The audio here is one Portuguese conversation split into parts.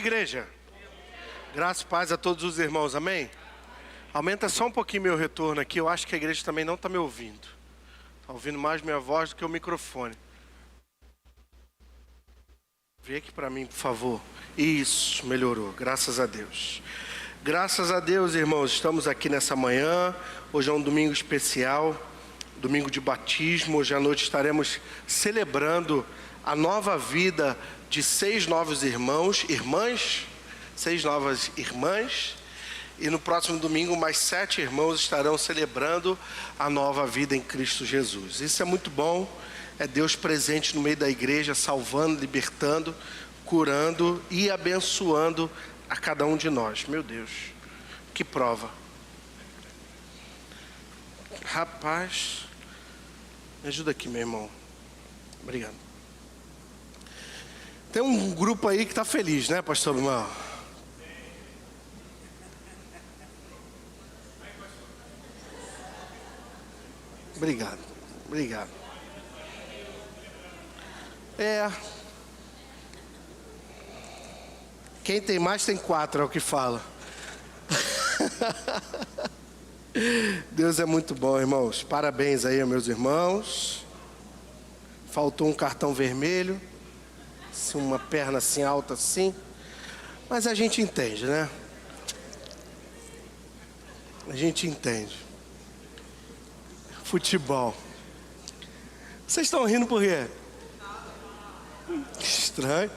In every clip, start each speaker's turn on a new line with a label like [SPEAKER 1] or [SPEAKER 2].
[SPEAKER 1] igreja? Graças e paz a todos os irmãos, amém? Aumenta só um pouquinho meu retorno aqui, eu acho que a igreja também não está me ouvindo. Está ouvindo mais minha voz do que o microfone. Vê aqui para mim, por favor. Isso, melhorou, graças a Deus. Graças a Deus, irmãos, estamos aqui nessa manhã. Hoje é um domingo especial, domingo de batismo. Hoje à noite estaremos celebrando a nova vida de 6 novos irmãos, irmãs, 6 novas irmãs. E no próximo domingo mais 7 irmãos estarão celebrando a nova vida em Cristo Jesus. Isso é muito bom, é Deus presente no meio da igreja, salvando, libertando, curando e abençoando a cada um de nós. Meu Deus, que prova. Rapaz, me ajuda aqui, meu irmão. Obrigado. Tem um grupo aí que está feliz, né, pastor Lumão? Obrigado, obrigado. Quem tem mais tem 4, é o que fala. Deus é muito bom, irmãos. Parabéns aí, meus irmãos. Faltou um cartão vermelho, uma perna assim alta assim, mas a gente entende, né? A gente entende. Futebol. Vocês estão rindo por quê? Estranho.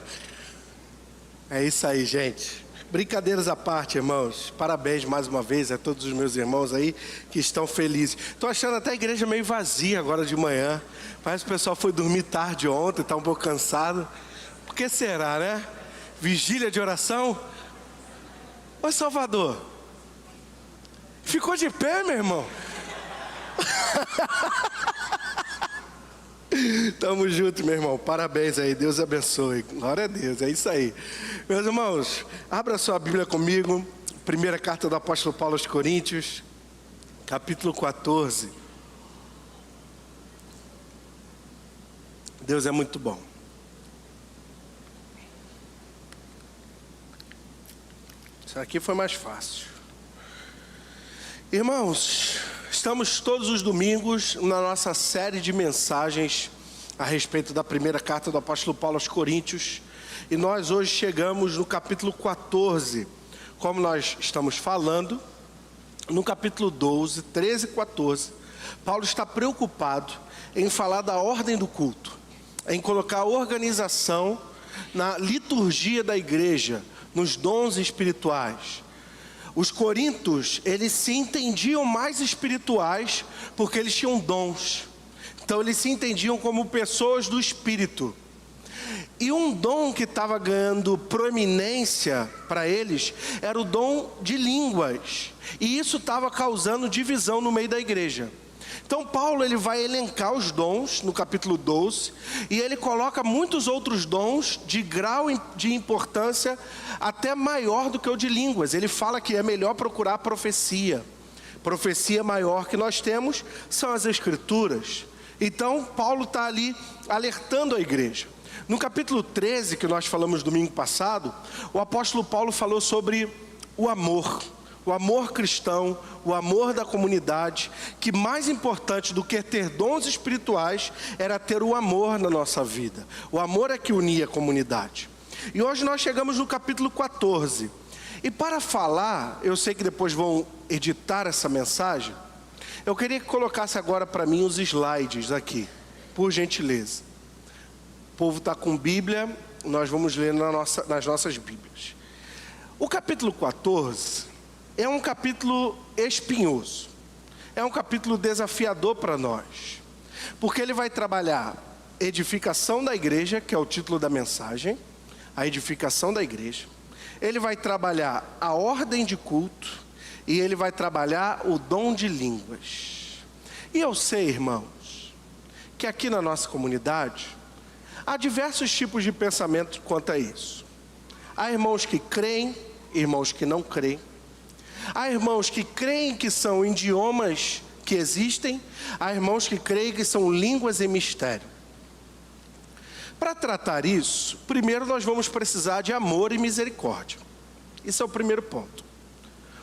[SPEAKER 1] É isso aí, gente. Brincadeiras à parte, irmãos. Parabéns mais uma vez a todos os meus irmãos aí que estão felizes. Estou achando até a igreja meio vazia agora de manhã. Parece que o pessoal foi dormir tarde ontem, está um pouco cansado. Por que será, né? Vigília de oração? Ô Salvador, ficou de pé, meu irmão? Tamo junto, meu irmão. Parabéns aí, Deus abençoe. Glória a Deus, é isso aí. Meus irmãos, abra sua Bíblia comigo. Primeira carta do apóstolo Paulo aos Coríntios, capítulo 14. Deus é muito bom. Isso aqui foi mais fácil. Irmãos, estamos todos os domingos na nossa série de mensagens a respeito da primeira carta do apóstolo Paulo aos Coríntios. E nós hoje chegamos no capítulo 14. Como nós estamos falando, no capítulo 12, 13 e 14, Paulo está preocupado em falar da ordem do culto, em colocar a organização na liturgia da igreja, nos dons espirituais. Os coríntios, eles se entendiam mais espirituais porque eles tinham dons. Então eles se entendiam como pessoas do Espírito. E um dom que estava ganhando proeminência para eles era o dom de línguas. E isso estava causando divisão no meio da igreja. Então Paulo ele vai elencar os dons no capítulo 12 e ele coloca muitos outros dons de grau de importância até maior do que o de línguas. Ele fala que é melhor procurar a profecia. Profecia maior que nós temos são as escrituras. Então Paulo está ali alertando a igreja. No capítulo 13 que nós falamos domingo passado, o apóstolo Paulo falou sobre o amor cristão, o amor da comunidade, que mais importante do que ter dons espirituais era ter o amor na nossa vida. O amor é que unia a comunidade. E hoje nós chegamos no capítulo 14. E para falar, eu sei que depois vão editar essa mensagem, eu queria que colocasse agora para mim os slides aqui, por gentileza. O povo está com Bíblia, nós vamos ler nas nossas Bíblias. O capítulo 14... é um capítulo espinhoso, é um capítulo desafiador para nós, porque ele vai trabalhar edificação da igreja, que é o título da mensagem, a edificação da igreja. Ele vai trabalhar a ordem de culto e ele vai trabalhar o dom de línguas. E eu sei, irmãos, que aqui na nossa comunidade há diversos tipos de pensamento quanto a isso. Há irmãos que creem, irmãos que não creem. Há irmãos que creem que são idiomas que existem. Há irmãos que creem que são línguas em mistério. Para tratar isso, primeiro nós vamos precisar de amor e misericórdia. Esse é o primeiro ponto.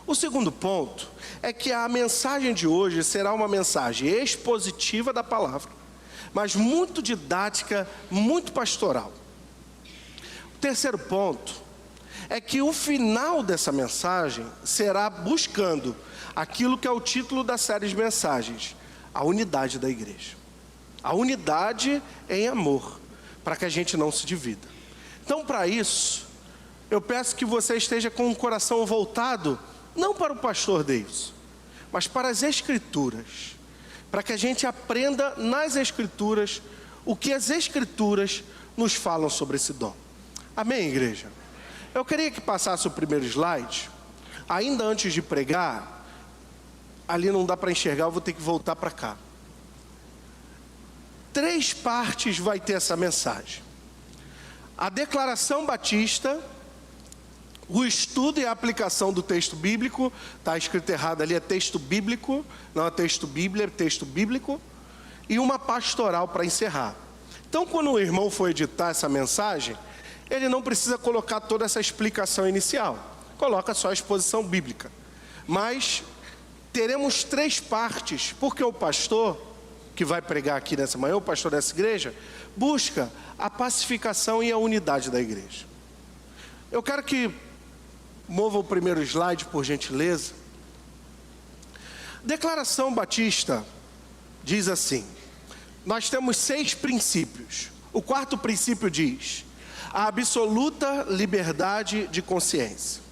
[SPEAKER 1] O segundo ponto é que a mensagem de hoje será uma mensagem expositiva da palavra, mas muito didática, muito pastoral. O terceiro ponto é que o final dessa mensagem será buscando aquilo que é o título da série de mensagens: a unidade da igreja. A unidade em amor, para que a gente não se divida. Então, para isso, eu peço que você esteja com o coração voltado, não para o pastor Deus, mas para as Escrituras, para que a gente aprenda nas Escrituras o que as Escrituras nos falam sobre esse dom. Amém, igreja? Eu queria que passasse o primeiro slide. Ainda antes de pregar, ali não dá para enxergar, eu vou ter que voltar para cá. 3 partes vai ter essa mensagem: a declaração batista, o estudo e a aplicação do texto bíblico. Está escrito errado ali, é texto bíblico, não é texto bíblia, é texto bíblico. E uma pastoral para encerrar. Então, quando o irmão for editar essa mensagem, ele não precisa colocar toda essa explicação inicial, coloca só a exposição bíblica. Mas teremos 3 partes, porque o pastor que vai pregar aqui nessa manhã, o pastor dessa igreja, busca a pacificação e a unidade da igreja. Eu quero que mova o primeiro slide, por gentileza. Declaração Batista diz assim: nós temos 6 princípios. O 4º princípio diz: a absoluta liberdade de consciência.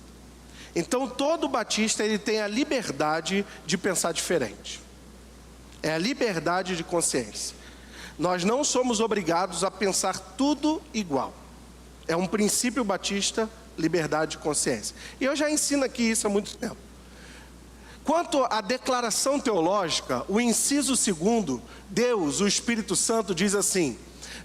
[SPEAKER 1] Então, todo batista, ele tem a liberdade de pensar diferente. É a liberdade de consciência. Nós não somos obrigados a pensar tudo igual. É um princípio batista, liberdade de consciência. E eu já ensino aqui isso há muito tempo. Quanto à declaração teológica, o inciso 2, Deus, o Espírito Santo, diz assim: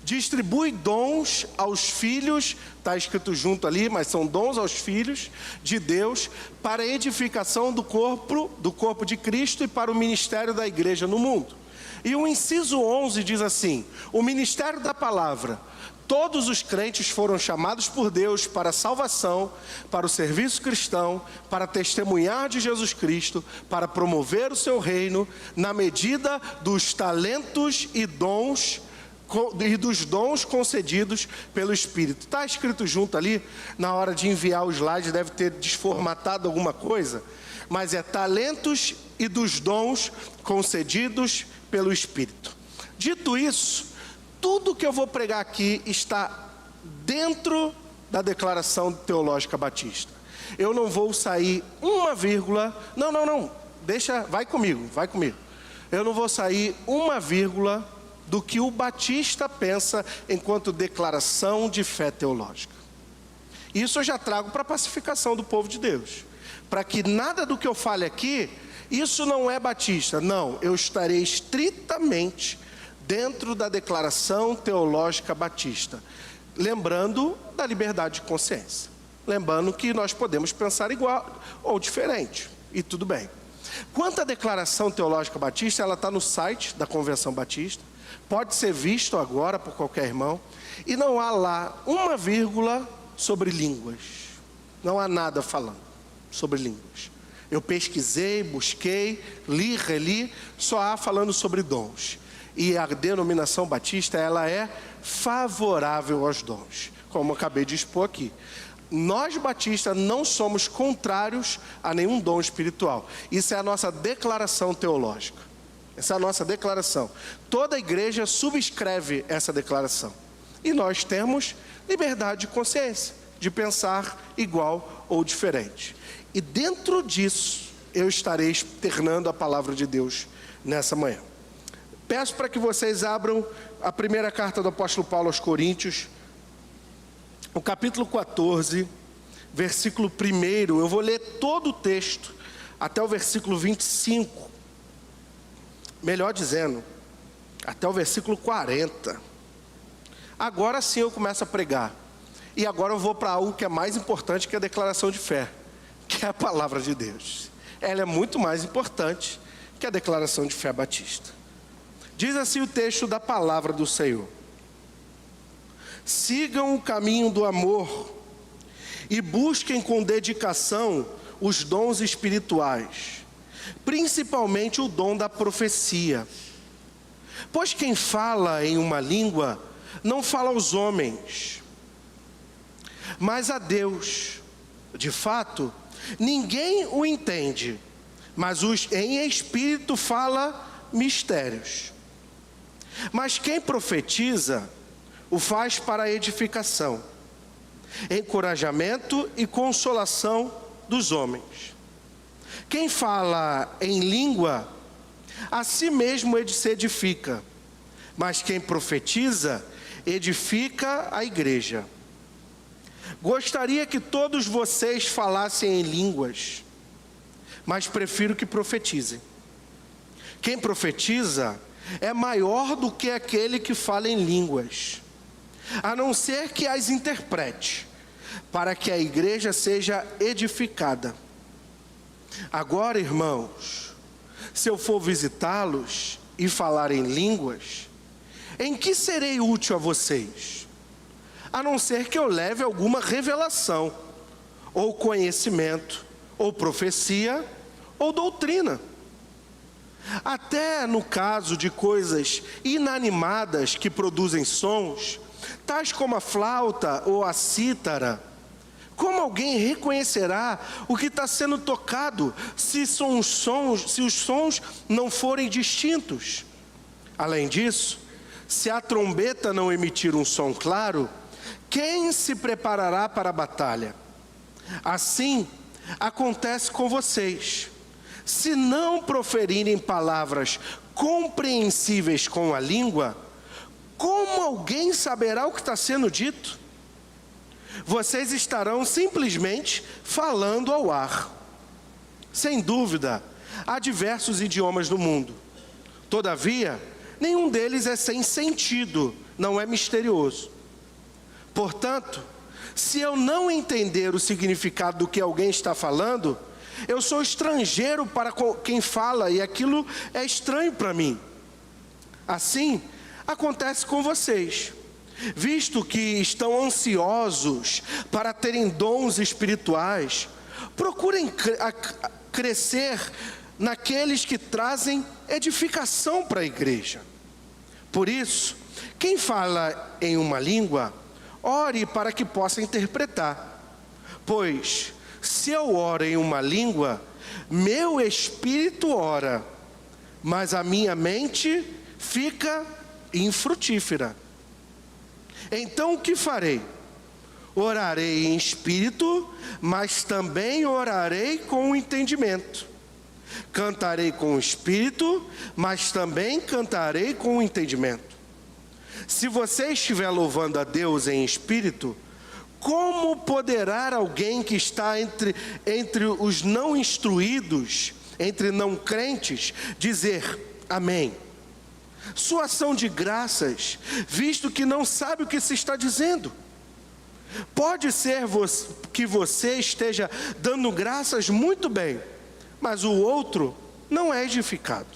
[SPEAKER 1] distribui dons aos filhos, está escrito junto ali, mas são dons aos filhos de Deus, para a edificação do corpo de Cristo e para o ministério da igreja no mundo. E o inciso 11 diz assim: o ministério da palavra. Todos os crentes foram chamados por Deus para a salvação, para o serviço cristão, para testemunhar de Jesus Cristo, para promover o seu reino, na medida dos talentos e dos dons concedidos pelo Espírito. Está escrito junto ali, na hora de enviar o slide deve ter desformatado alguma coisa, mas é talentos e dos dons concedidos pelo Espírito. Dito isso, tudo que eu vou pregar aqui está dentro da declaração teológica batista. Eu não vou sair uma vírgula, não, deixa, vai comigo. Eu não vou sair uma vírgula do que o batista pensa enquanto declaração de fé teológica. Isso eu já trago para a pacificação do povo de Deus, para que nada do que eu fale aqui, isso não é batista, não, eu estarei estritamente dentro da declaração teológica batista, lembrando da liberdade de consciência, lembrando que nós podemos pensar igual ou diferente, e tudo bem. Quanto à declaração teológica batista, ela está no site da Convenção Batista, pode ser visto agora por qualquer irmão, e não há lá uma vírgula sobre línguas, não há nada falando sobre línguas. Eu pesquisei, busquei, li, reli, só há falando sobre dons. E a denominação batista, ela é favorável aos dons, como eu acabei de expor aqui. Nós batistas não somos contrários a nenhum dom espiritual. Isso é a nossa declaração teológica. Essa é a nossa declaração. Toda a igreja subscreve essa declaração. E nós temos liberdade de consciência, de pensar igual ou diferente. E dentro disso, eu estarei externando a palavra de Deus nessa manhã. Peço para que vocês abram a primeira carta do apóstolo Paulo aos Coríntios, o capítulo 14, versículo 1. Eu vou ler todo o texto, até o versículo 25. Melhor dizendo, até o versículo 40. Agora sim eu começo a pregar. E agora eu vou para algo que é mais importante que a declaração de fé, que é a palavra de Deus. Ela é muito mais importante que a declaração de fé batista. Diz assim o texto da palavra do Senhor: sigam o caminho do amor e busquem com dedicação os dons espirituais, principalmente o dom da profecia. Pois quem fala em uma língua não fala aos homens, mas a Deus. De fato, ninguém o entende, mas em espírito fala mistérios. Mas quem profetiza o faz para edificação, encorajamento e consolação dos homens. Quem fala em língua, a si mesmo ele se edifica, mas quem profetiza, edifica a igreja. Gostaria que todos vocês falassem em línguas, mas prefiro que profetizem. Quem profetiza é maior do que aquele que fala em línguas, a não ser que as interprete, para que a igreja seja edificada. Agora, irmãos, se eu for visitá-los e falar em línguas, em que serei útil a vocês? A não ser que eu leve alguma revelação, ou conhecimento, ou profecia, ou doutrina. Até no caso de coisas inanimadas que produzem sons, tais como a flauta ou a cítara, como alguém reconhecerá o que está sendo tocado se os sons não forem distintos? Além disso, se a trombeta não emitir um som claro, quem se preparará para a batalha? Assim acontece com vocês. Se não proferirem palavras compreensíveis com a língua, como alguém saberá o que está sendo dito? Vocês estarão simplesmente falando ao ar. Sem dúvida, há diversos idiomas no mundo. Todavia, nenhum deles é sem sentido, não é misterioso. Portanto, se eu não entender o significado do que alguém está falando, eu sou estrangeiro para quem fala e aquilo é estranho para mim. Assim, acontece com vocês. Visto que estão ansiosos para terem dons espirituais, procurem crescer naqueles que trazem edificação para a igreja. Por isso, quem fala em uma língua, ore para que possa interpretar. Pois, se eu oro em uma língua, meu espírito ora, mas a minha mente fica infrutífera. Então o que farei? Orarei em espírito, mas também orarei com o entendimento. Cantarei com o espírito, mas também cantarei com o entendimento. Se você estiver louvando a Deus em espírito, como poderá alguém que está entre os não instruídos, entre não crentes, dizer amém? Sua ação de graças, visto que não sabe o que se está dizendo. Pode ser que você esteja dando graças muito bem, mas o outro não é edificado.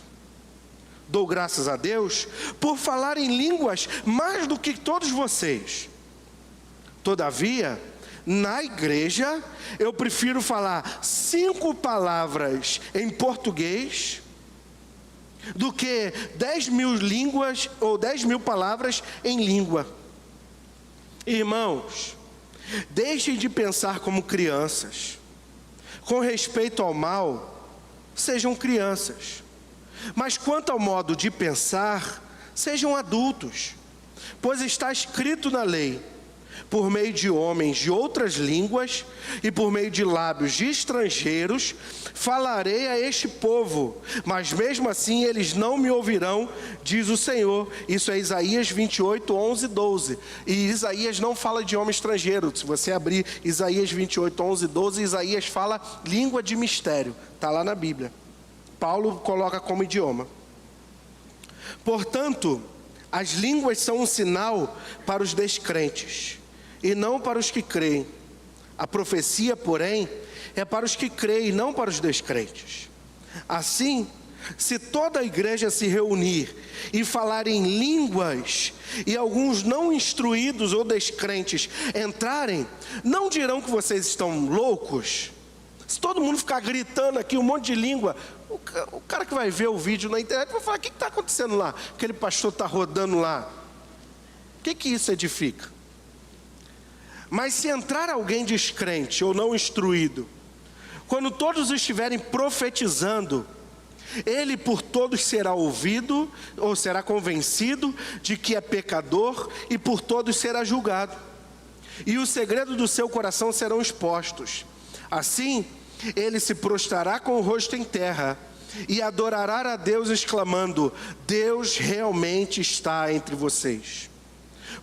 [SPEAKER 1] Dou graças a Deus por falar em línguas mais do que todos vocês. Todavia, na igreja, eu prefiro falar 5 palavras em português do que 10.000 línguas ou 10.000 palavras em língua. Irmãos, deixem de pensar como crianças. Com respeito ao mal, sejam crianças. Mas quanto ao modo de pensar, sejam adultos. Pois está escrito na lei: por meio de homens de outras línguas e por meio de lábios de estrangeiros, falarei a este povo, mas mesmo assim eles não me ouvirão, diz o Senhor. Isso é Isaías 28, 11 e 12. E Isaías não fala de homem estrangeiro. Se você abrir Isaías 28, 11 e 12, Isaías fala língua de mistério. Está lá na Bíblia. Paulo coloca como idioma. Portanto, as línguas são um sinal para os descrentes e não para os que creem. A profecia, porém, é para os que creem e não para os descrentes. Assim, Se toda a igreja se reunir e falar em línguas, e alguns não instruídos ou descrentes entrarem, não dirão que vocês estão loucos? Se todo mundo ficar gritando aqui um monte de língua, o cara que vai ver o vídeo na internet vai falar: o que está acontecendo lá? Aquele pastor está rodando lá. O que isso edifica? Mas se entrar alguém descrente ou não instruído, quando todos estiverem profetizando, ele por todos será ouvido, ou será convencido de que é pecador, e por todos será julgado. E o segredo do seu coração serão expostos. Assim, ele se prostrará com o rosto em terra e adorará a Deus, exclamando: Deus realmente está entre vocês.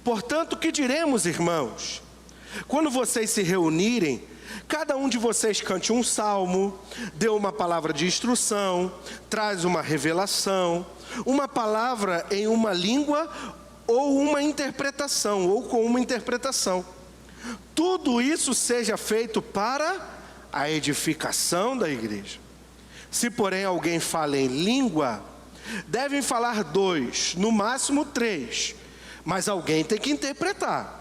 [SPEAKER 1] Portanto, que diremos, irmãos? Quando vocês se reunirem, cada um de vocês cante um salmo, dê uma palavra de instrução, traz uma revelação, uma palavra em uma língua ou uma interpretação, ou com uma interpretação. Tudo isso seja feito para a edificação da igreja. Se, porém, alguém fala em língua, devem falar 2, no máximo 3, mas alguém tem que interpretar.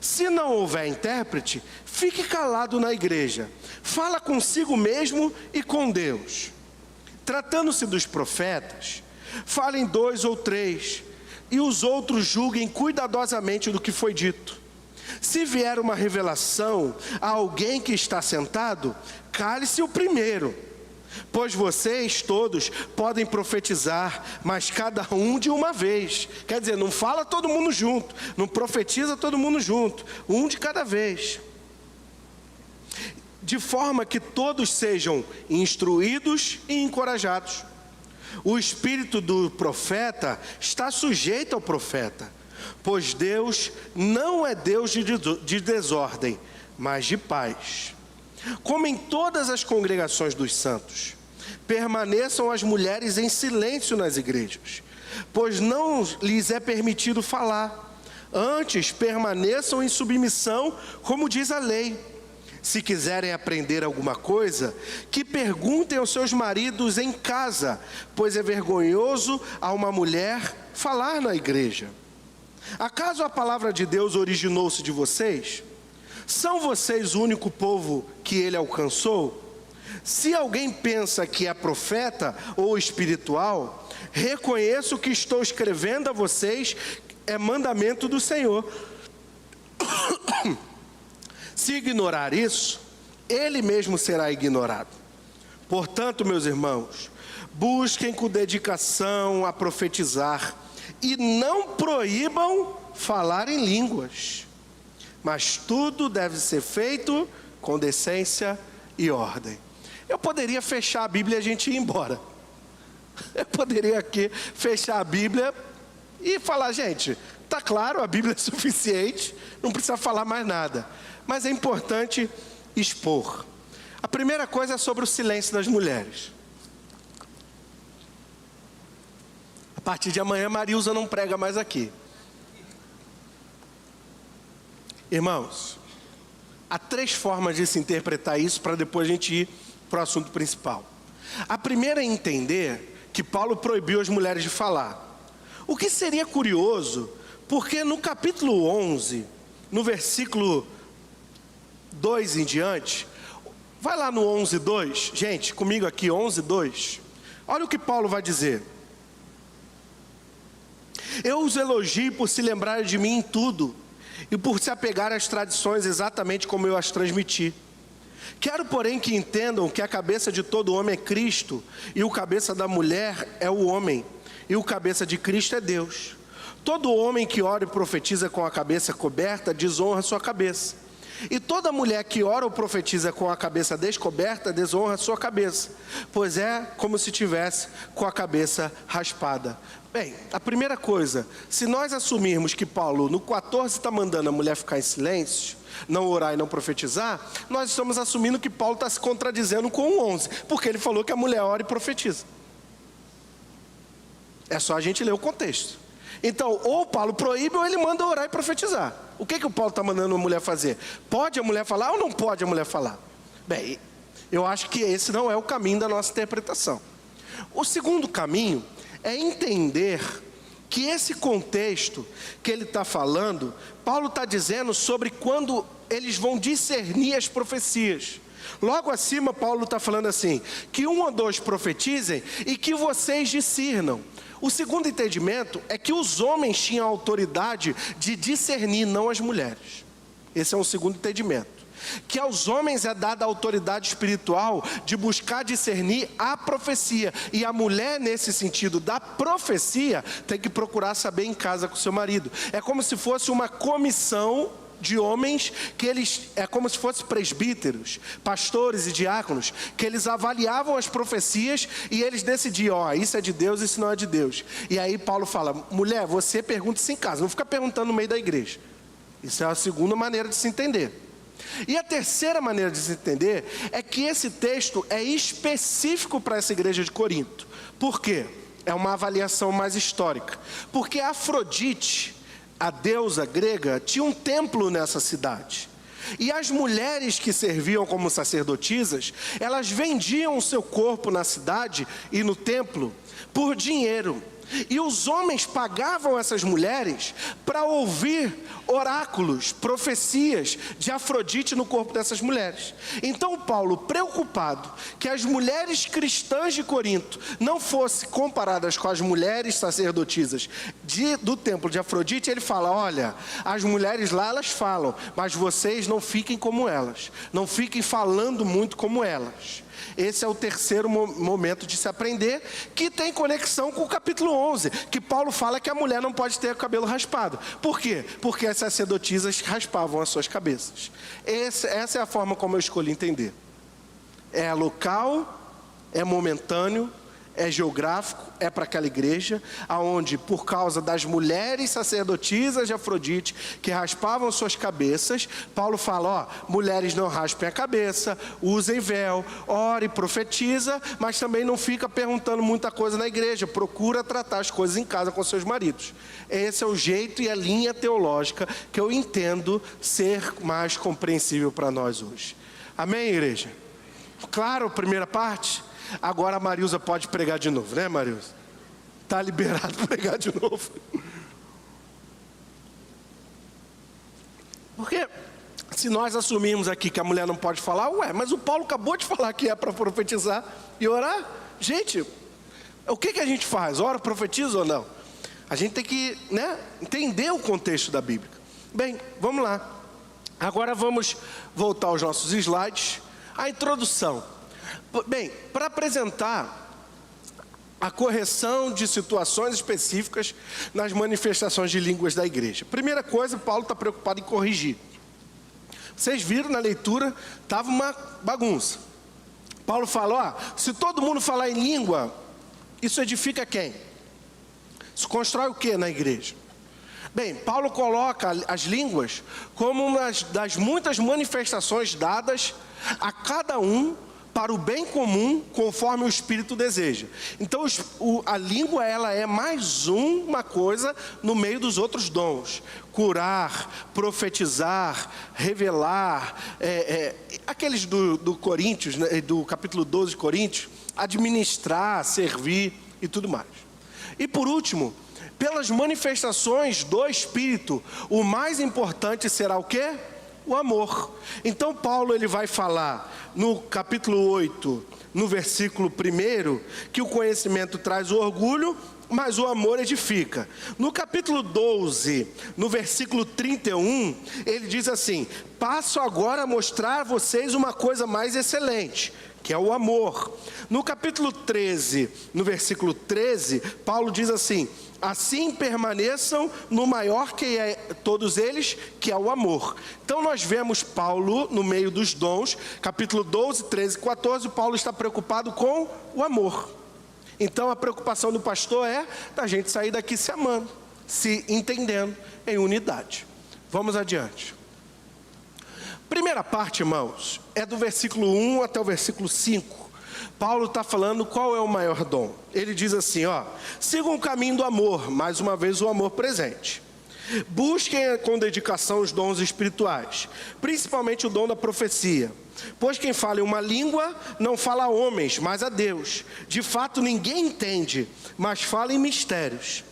[SPEAKER 1] Se não houver intérprete, fique calado na igreja, fala consigo mesmo e com Deus. Tratando-se dos profetas, falem 2 ou 3, e os outros julguem cuidadosamente do que foi dito. Se vier uma revelação a alguém que está sentado, cale-se o primeiro, pois vocês todos podem profetizar, mas cada um de uma vez. Quer dizer, não fala todo mundo junto, não profetiza todo mundo junto, um de cada vez. De forma que todos sejam instruídos e encorajados. O espírito do profeta está sujeito ao profeta, pois Deus não é Deus de desordem, mas de paz. Como em todas as congregações dos santos, permaneçam as mulheres em silêncio nas igrejas, pois não lhes é permitido falar. Antes, permaneçam em submissão, como diz a lei. Se quiserem aprender alguma coisa, que perguntem aos seus maridos em casa, pois é vergonhoso a uma mulher falar na igreja. Acaso a palavra de Deus originou-se de vocês? São vocês o único povo que ele alcançou? Se alguém pensa que é profeta ou espiritual, reconheço que estou escrevendo a vocês, é mandamento do Senhor. Se ignorar isso, ele mesmo será ignorado. Portanto, meus irmãos, busquem com dedicação a profetizar, e não proíbam falar em línguas, mas tudo deve ser feito com decência e ordem. Eu poderia fechar a Bíblia e a gente ir embora. Eu poderia aqui fechar a Bíblia e falar: gente, está claro, a Bíblia é suficiente, não precisa falar mais nada. Mas é importante expor. A primeira coisa é sobre o silêncio das mulheres. A partir de amanhã, Marilza não prega mais aqui. Irmãos, há 3 formas de se interpretar isso para depois a gente ir para o assunto principal. A primeira é entender que Paulo proibiu as mulheres de falar. O que seria curioso, porque no capítulo 11, no versículo 2 em diante, vai lá no 11:2, gente, comigo aqui, 11:2. Olha o que Paulo vai dizer. Eu os elogio por se lembrarem de mim em tudo, e por se apegar às tradições exatamente como eu as transmiti. Quero, porém, que entendam que a cabeça de todo homem é Cristo, e o cabeça da mulher é o homem, e o cabeça de Cristo é Deus. Todo homem que ora e profetiza com a cabeça coberta, desonra sua cabeça. E toda mulher que ora ou profetiza com a cabeça descoberta, desonra sua cabeça, pois é como se tivesse com a cabeça raspada. Bem, a primeira coisa, se nós assumirmos que Paulo no 14 está mandando a mulher ficar em silêncio, não orar e não profetizar, nós estamos assumindo que Paulo está se contradizendo com o 11, porque ele falou que a mulher ora e profetiza. É só a gente ler o contexto. Então, ou Paulo proíbe ou ele manda orar e profetizar. O que o Paulo está mandando a mulher fazer? Pode a mulher falar ou não pode a mulher falar? Bem, eu acho que esse não é o caminho da nossa interpretação. O segundo caminho é entender que esse contexto que ele está falando, Paulo está dizendo sobre quando eles vão discernir as profecias. Logo acima, Paulo está falando assim, que 1 ou 2 profetizem e que vocês discernam. O segundo entendimento é que os homens tinham a autoridade de discernir, não as mulheres. Esse é um segundo entendimento. Que aos homens é dada a autoridade espiritual de buscar discernir a profecia. E a mulher, nesse sentido da profecia, tem que procurar saber em casa com seu marido. É como se fosse uma comissão de homens, que eles, é como se fossem presbíteros, pastores e diáconos, que eles avaliavam as profecias e eles decidiam, ó, isso é de Deus, isso não é de Deus. E aí Paulo fala, mulher, você pergunta isso em casa, não fica perguntando no meio da igreja. Isso é a segunda maneira de se entender. E a terceira maneira de se entender é que esse texto é específico para essa igreja de Corinto. Por quê? É uma avaliação mais histórica. Porque Afrodite, a deusa grega, tinha um templo nessa cidade. E as mulheres que serviam como sacerdotisas, elas vendiam o seu corpo na cidade e no templo por dinheiro. E os homens pagavam essas mulheres para ouvir oráculos, profecias de Afrodite no corpo dessas mulheres. Então Paulo, preocupado que as mulheres cristãs de Corinto não fossem comparadas com as mulheres sacerdotisas do templo de Afrodite, ele fala, olha, as mulheres lá elas falam, mas vocês não fiquem como elas, não fiquem falando muito como elas. Esse é o terceiro momento de se aprender, que tem conexão com o capítulo 11, que Paulo fala que a mulher não pode ter o cabelo raspado. Por quê? Porque as sacerdotisas raspavam as suas cabeças. Essa é a forma como eu escolhi entender. É local, é momentâneo, é geográfico, é para aquela igreja, aonde por causa das mulheres sacerdotisas de Afrodite, que raspavam suas cabeças, Paulo fala, ó, mulheres não raspem a cabeça, usem véu, ore, profetiza, mas também não fica perguntando muita coisa na igreja, procura tratar as coisas em casa com seus maridos. Esse é o jeito e a linha teológica que eu entendo ser mais compreensível para nós hoje. Amém, igreja? Claro, a primeira parte? Agora a Marilza pode pregar de novo, né, Marilza? Está liberado para pregar de novo. Porque se nós assumirmos aqui que a mulher não pode falar, ué, mas o Paulo acabou de falar que é para profetizar e orar. Gente, o que a gente faz? Ora, profetiza ou não? A gente tem que, entender o contexto da Bíblia. Bem, vamos lá. Agora vamos voltar aos nossos slides. A introdução. Bem, para apresentar a correção de situações específicas nas manifestações de línguas da igreja. Primeira coisa, Paulo está preocupado em corrigir. Vocês viram na leitura, estava uma bagunça. Paulo fala, ó, se todo mundo falar em língua, isso edifica quem? Isso constrói o que na igreja? Bem, Paulo coloca as línguas como uma das muitas manifestações dadas a cada um para o bem comum, conforme o Espírito deseja. Então, a língua, ela é mais uma coisa no meio dos outros dons. Curar, profetizar, revelar, aqueles do Coríntios, do capítulo 12 de Coríntios, administrar, servir e tudo mais. E por último, pelas manifestações do Espírito, o mais importante será o quê? O amor. Então Paulo ele vai falar no capítulo 8, no versículo 1, que o conhecimento traz o orgulho, mas o amor edifica. No capítulo 12, no versículo 31, ele diz assim, passo agora a mostrar a vocês uma coisa mais excelente, que é o amor. No capítulo 13, no versículo 13, Paulo diz assim, assim permaneçam no maior que é todos eles, que é o amor. Então nós vemos Paulo no meio dos dons, capítulo 12, 13, 14, Paulo está preocupado com o amor. Então a preocupação do pastor é da gente sair daqui se amando, se entendendo em unidade. Vamos adiante. Primeira parte, irmãos, é do versículo 1 até o versículo 5. Paulo está falando qual é o maior dom. Ele diz assim, ó, sigam o caminho do amor, mais uma vez o amor presente. Busquem com dedicação os dons espirituais, principalmente o dom da profecia. Pois quem fala em uma língua não fala a homens, mas a Deus. De fato ninguém entende, mas fala em mistérios.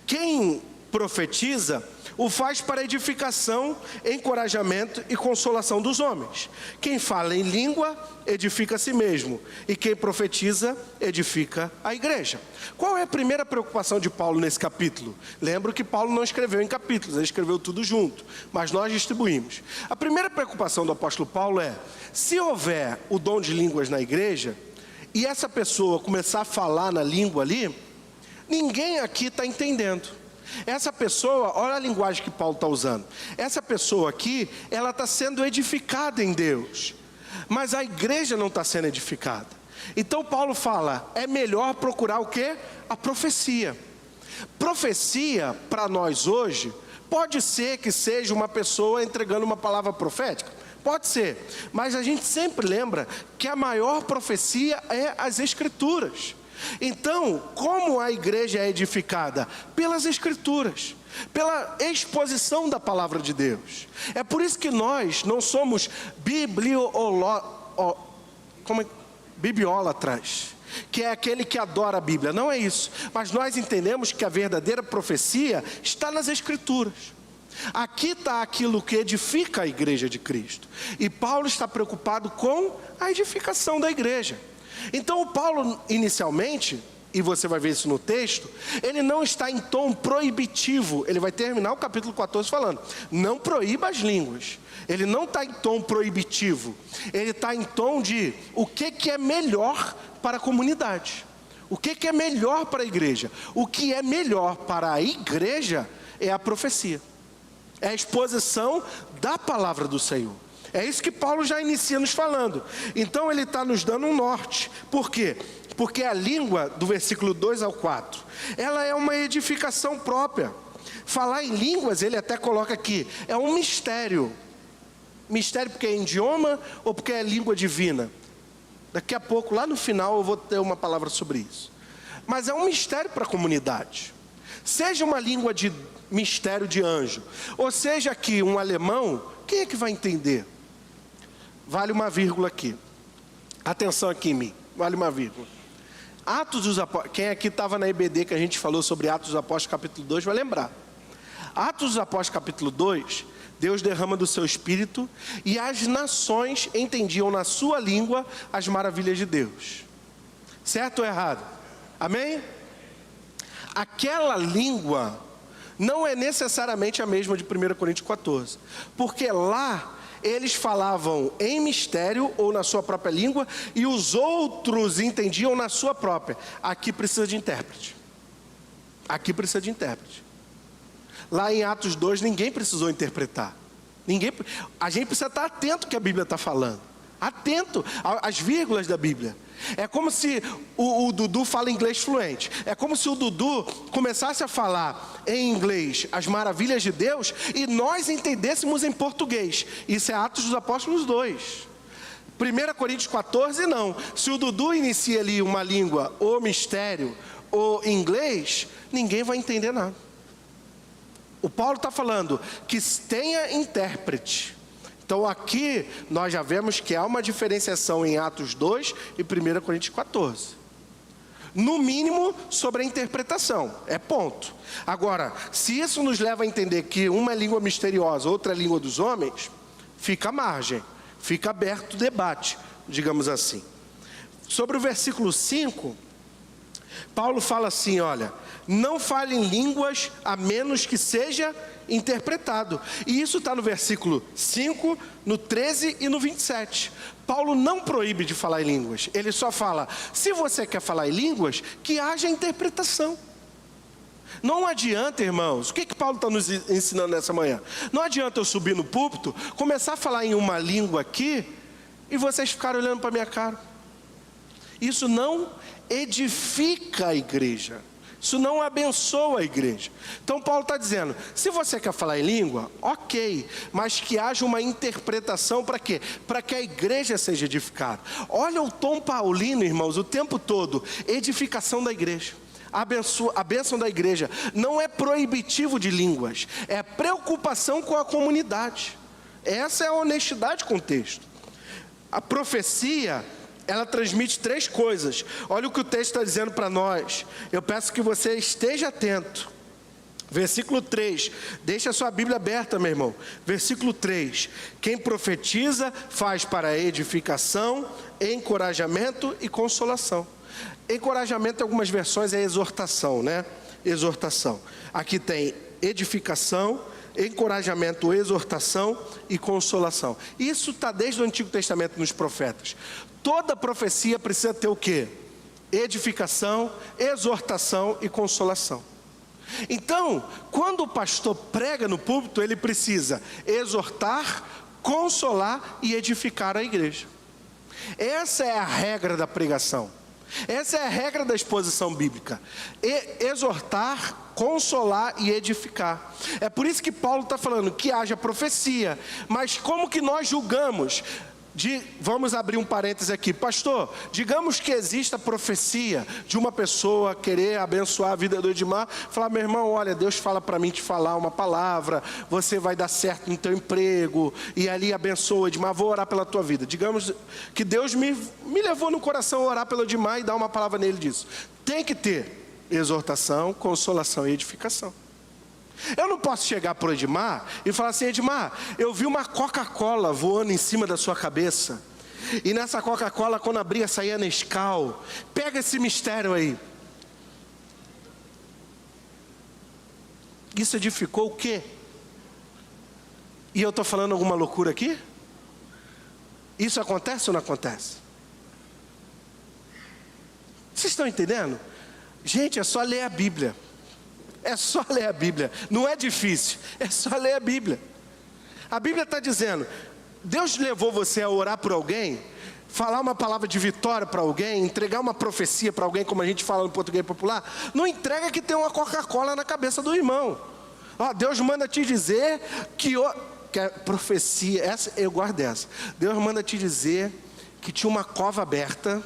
[SPEAKER 1] Quem profetiza o faz para edificação, encorajamento e consolação dos homens. Quem fala em língua edifica a si mesmo, e quem profetiza edifica a igreja. Qual é a primeira preocupação de Paulo nesse capítulo? Lembro que Paulo não escreveu em capítulos, ele escreveu tudo junto, mas nós distribuímos. A primeira preocupação do apóstolo Paulo é: se houver o dom de línguas na igreja, e essa pessoa começar a falar na língua ali, ninguém aqui está entendendo. Essa pessoa, olha a linguagem que Paulo está usando. Essa pessoa aqui, ela está sendo edificada em Deus, mas a igreja não está sendo edificada. Então Paulo fala, é melhor procurar o quê? A profecia. Profecia, para nós hoje, pode ser que seja uma pessoa entregando uma palavra profética. Pode ser, mas a gente sempre lembra que a maior profecia é as Escrituras. Então, como a igreja é edificada? Pelas Escrituras, pela exposição da palavra de Deus. É por isso que nós não somos bibliólatras, que é aquele que adora a Bíblia. Não é isso, mas nós entendemos que a verdadeira profecia está nas Escrituras. Aqui está aquilo que edifica a igreja de Cristo, e Paulo está preocupado com a edificação da igreja. Então o Paulo inicialmente, e você vai ver isso no texto, ele não está em tom proibitivo. Ele vai terminar o capítulo 14 falando, não proíba as línguas. Ele não está em tom proibitivo, ele está em tom de o que é melhor para a comunidade, o que é melhor para a igreja. O que é melhor para a igreja é a profecia, é a exposição da palavra do Senhor. É isso que Paulo já inicia nos falando. Então ele está nos dando um norte. Por quê? Porque a língua, do versículo 2 ao 4, ela é uma edificação própria. Falar em línguas, ele até coloca aqui, é um mistério. Mistério porque é idioma ou porque é língua divina? Daqui a pouco, lá no final, eu vou ter uma palavra sobre isso. Mas é um mistério para a comunidade. Seja uma língua de mistério de anjo, ou seja aqui um alemão, quem é que vai entender? Vale uma vírgula aqui. Atenção aqui em mim, vale uma vírgula. Atos dos Apóstolos, quem aqui estava na EBD que a gente falou sobre Atos dos Apóstolos capítulo 2 vai lembrar. Atos dos Apóstolos capítulo 2, Deus derrama do seu Espírito e as nações entendiam na sua língua as maravilhas de Deus. Certo ou errado? Amém? Aquela língua não é necessariamente a mesma de 1 Coríntios 14, porque lá eles falavam em mistério ou na sua própria língua e os outros entendiam na sua própria. Aqui precisa de intérprete. Aqui precisa de intérprete. Lá em Atos 2 ninguém precisou interpretar. A gente precisa estar atento ao que a Bíblia está falando. Atento às vírgulas da Bíblia. É como se o Dudu fala inglês fluente. É como se o Dudu começasse a falar em inglês as maravilhas de Deus e nós entendêssemos em português. Isso é Atos dos Apóstolos 2. 1 Coríntios 14 não. Se o Dudu inicia ali uma língua ou mistério ou inglês, ninguém vai entender nada. O Paulo está falando que tenha intérprete. Então aqui nós já vemos que há uma diferenciação em Atos 2 e 1 Coríntios 14. No mínimo sobre a interpretação, é ponto. Agora, se isso nos leva a entender que uma é língua misteriosa, outra é língua dos homens, fica à margem, fica aberto o debate, digamos assim. Sobre o versículo 5, Paulo fala assim, olha, não fale em línguas a menos que seja interpretado. E isso está no versículo 5, no 13 e no 27. Paulo não proíbe de falar em línguas. Ele só fala, se você quer falar em línguas, que haja interpretação. Não adianta, irmãos, o que Paulo está nos ensinando nessa manhã? Não adianta eu subir no púlpito, começar a falar em uma língua aqui, e vocês ficarem olhando para a minha cara. Isso não edifica a igreja. Isso não abençoa a igreja. Então Paulo está dizendo, se você quer falar em língua, ok, mas que haja uma interpretação para quê? Para que a igreja seja edificada. Olha o tom paulino, irmãos, o tempo todo, edificação da igreja. A bênção da igreja não é proibitivo de línguas, é preocupação com a comunidade. Essa é a honestidade com o texto. A profecia, ela transmite 3 coisas. Olha o que o texto está dizendo para nós. Eu peço que você esteja atento. Versículo 3, deixa a sua Bíblia aberta, meu irmão. Versículo 3, quem profetiza faz para edificação, encorajamento e consolação. Encorajamento em algumas versões é exortação, né? Exortação. Aqui tem edificação, encorajamento, exortação e consolação. Isso está desde o Antigo Testamento nos profetas. Toda profecia precisa ter o quê? Edificação, exortação e consolação. Então, quando o pastor prega no púlpito, ele precisa exortar, consolar e edificar a igreja. Essa é a regra da pregação. Essa é a regra da exposição bíblica. Exortar, consolar e edificar. É por isso que Paulo está falando que haja profecia. Mas como que nós julgamos? Vamos abrir um parênteses aqui. Pastor, digamos que exista profecia de uma pessoa querer abençoar a vida do Edmar. Falar, meu irmão, olha, Deus fala para mim te falar uma palavra. Você vai dar certo no teu emprego. E ali abençoa, Edmar, vou orar pela tua vida. Digamos que Deus me levou no coração a orar pelo Edmar e dar uma palavra nele disso. Tem que ter exortação, consolação e edificação. Eu não posso chegar para o Edmar e falar assim, Edmar, eu vi uma Coca-Cola voando em cima da sua cabeça. E nessa Coca-Cola, quando abria, saía Nescau. Pega esse mistério aí. Isso edificou o quê? E eu estou falando alguma loucura aqui? Isso acontece ou não acontece? Vocês estão entendendo? Gente, é só ler a Bíblia. É só ler a Bíblia, não é difícil, é só ler a Bíblia. A Bíblia está dizendo, Deus levou você a orar por alguém, falar uma palavra de vitória para alguém, entregar uma profecia para alguém, como a gente fala no português popular. Não entrega que tem uma Coca-Cola na cabeça do irmão. Deus manda te dizer que a profecia, eu guardo essa. Deus manda te dizer que tinha uma cova aberta,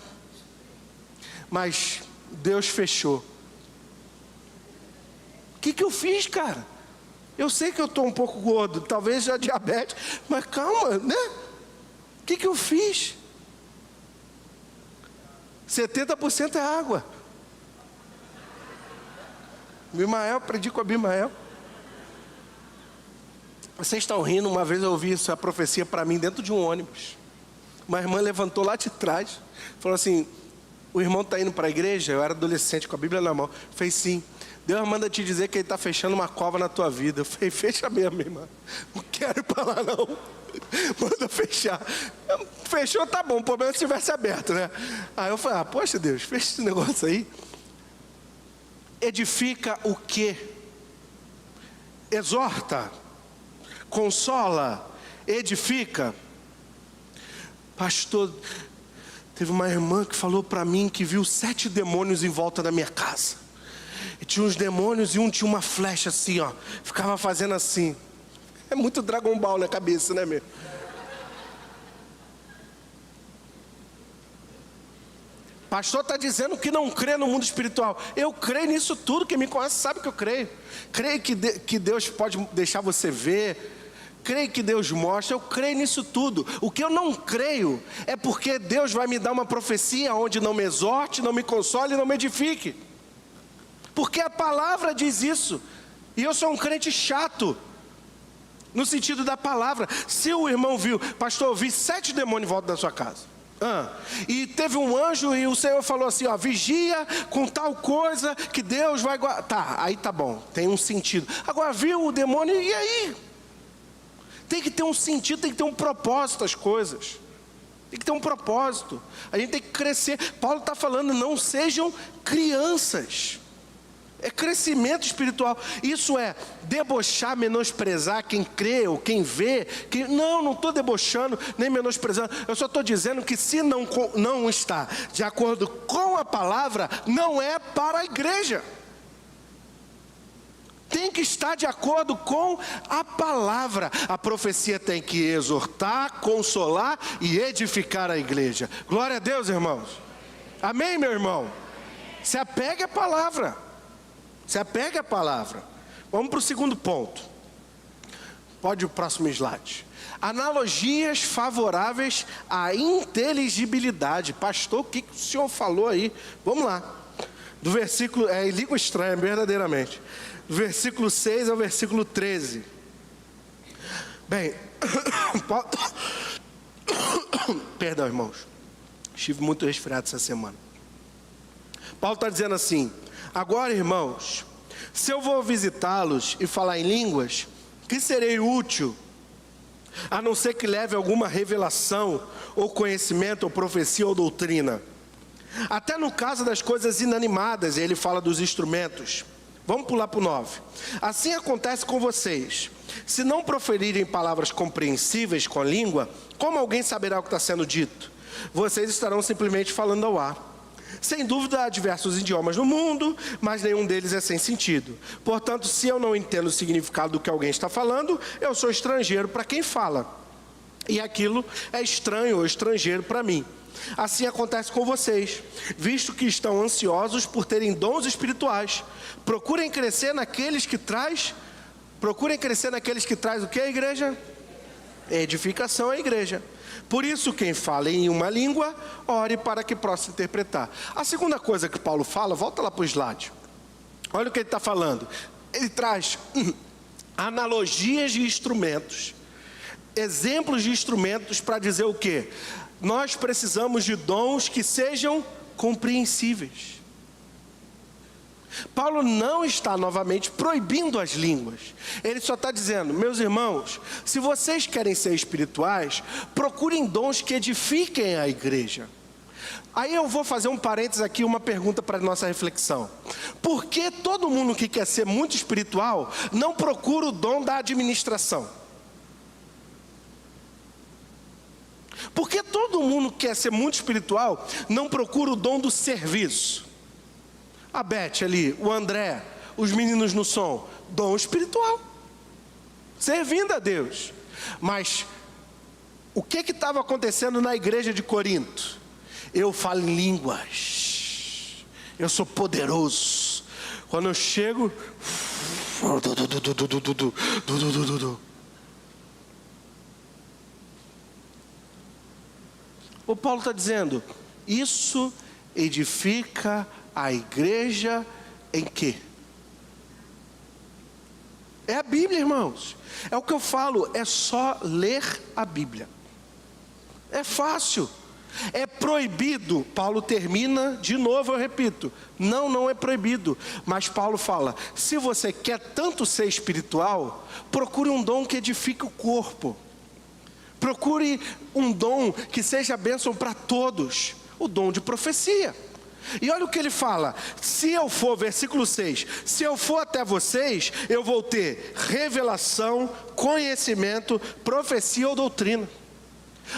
[SPEAKER 1] mas Deus fechou. O que eu fiz, cara? Eu sei que eu estou um pouco gordo, talvez já diabetes, mas calma, né? O que eu fiz? 70% é água. Abimael, aprendi com a Abimael. Vocês estão rindo, uma vez eu ouvi essa profecia para mim dentro de um ônibus. Uma irmã levantou lá de trás, falou assim, o irmão está indo para a igreja, eu era adolescente com a Bíblia na mão. Fez sim. Deus manda te dizer que Ele está fechando uma cova na tua vida. Eu falei, fecha mesmo, irmã. Não quero ir para lá não. Manda fechar. Fechou, tá bom, o problema é se tivesse aberto, né? Aí eu falei, poxa Deus, fecha esse negócio aí. Edifica o quê? Exorta, consola, edifica. Pastor, teve uma irmã que falou para mim que viu 7 demônios em volta da minha casa. E tinha uns demônios e um tinha uma flecha assim, ó. Ficava fazendo assim. É muito Dragon Ball na cabeça, né, meu? Pastor está dizendo que não crê no mundo espiritual. Eu creio nisso tudo. Quem me conhece sabe que eu creio. Creio que Deus pode deixar você ver. Creio que Deus mostra. Eu creio nisso tudo. O que eu não creio é porque Deus vai me dar uma profecia onde não me exorte, não me console e não me edifique. Porque a palavra diz isso. E eu sou um crente chato, no sentido da palavra. Se o irmão viu, pastor, eu vi 7 demônios em volta da sua casa. E teve um anjo e o Senhor falou assim, vigia com tal coisa que Deus vai guardar. Tá, aí tá bom, tem um sentido. Agora viu o demônio, e aí? Tem que ter um sentido, tem que ter um propósito as coisas. Tem que ter um propósito. A gente tem que crescer. Paulo está falando, não sejam crianças. É crescimento espiritual. Isso é debochar, menosprezar quem crê ou quem vê. Não estou debochando nem menosprezando. Eu só estou dizendo que se não está de acordo com a palavra, não é para a igreja. Tem que estar de acordo com a palavra. A profecia tem que exortar, consolar e edificar a igreja. Glória a Deus, irmãos. Amém, meu irmão? Se apegue à palavra. Se apegue à palavra. Vamos para o segundo ponto. Pode ir o próximo slide. Analogias favoráveis à inteligibilidade. Pastor, o que o senhor falou aí? Vamos lá. Do versículo, língua estranha, verdadeiramente. Do versículo 6 ao versículo 13. Bem, perdão, irmãos. Estive muito resfriado essa semana. Paulo está dizendo assim: agora, irmãos, se eu vou visitá-los e falar em línguas, que serei útil, a não ser que leve alguma revelação, ou conhecimento, ou profecia, ou doutrina. Até no caso das coisas inanimadas, ele fala dos instrumentos. Vamos pular para o 9. Assim acontece com vocês. Se não proferirem palavras compreensíveis com a língua, como alguém saberá o que está sendo dito? Vocês estarão simplesmente falando ao ar. Sem dúvida há diversos idiomas no mundo, mas nenhum deles é sem sentido. Portanto, se eu não entendo o significado do que alguém está falando, eu sou estrangeiro para quem fala. E aquilo é estranho ou estrangeiro para mim. Assim acontece com vocês, visto que estão ansiosos por terem dons espirituais. Procurem crescer naqueles que traz o que, a igreja? Edificação à igreja. Por isso, quem fala em uma língua, ore para que possa interpretar. A segunda coisa que Paulo fala, volta lá para o slide. Olha o que ele está falando. Ele traz analogias de instrumentos, exemplos de instrumentos para dizer o quê? Nós precisamos de dons que sejam compreensíveis. Paulo não está novamente proibindo as línguas. Ele só está dizendo: meus irmãos, se vocês querem ser espirituais, procurem dons que edifiquem a igreja. Aí eu vou fazer um parênteses aqui, uma pergunta para a nossa reflexão. Por que todo mundo que quer ser muito espiritual não procura o dom da administração? Por que todo mundo que quer ser muito espiritual não procura o dom do serviço? A Beth ali, o André, os meninos no som, dom espiritual, servindo a Deus. Mas o que estava acontecendo na igreja de Corinto? Eu falo em línguas, eu sou poderoso. Quando eu chego, o Paulo está dizendo, isso edifica a igreja em quê? É a Bíblia, irmãos. É o que eu falo, é só ler a Bíblia. É fácil. É proibido. Paulo termina, de novo eu repito, não é proibido. Mas Paulo fala, se você quer tanto ser espiritual, procure um dom que edifique o corpo. Procure um dom que seja bênção para todos. O dom de profecia. E olha o que ele fala, se eu for, versículo 6, se eu for até vocês, eu vou ter revelação, conhecimento, profecia ou doutrina.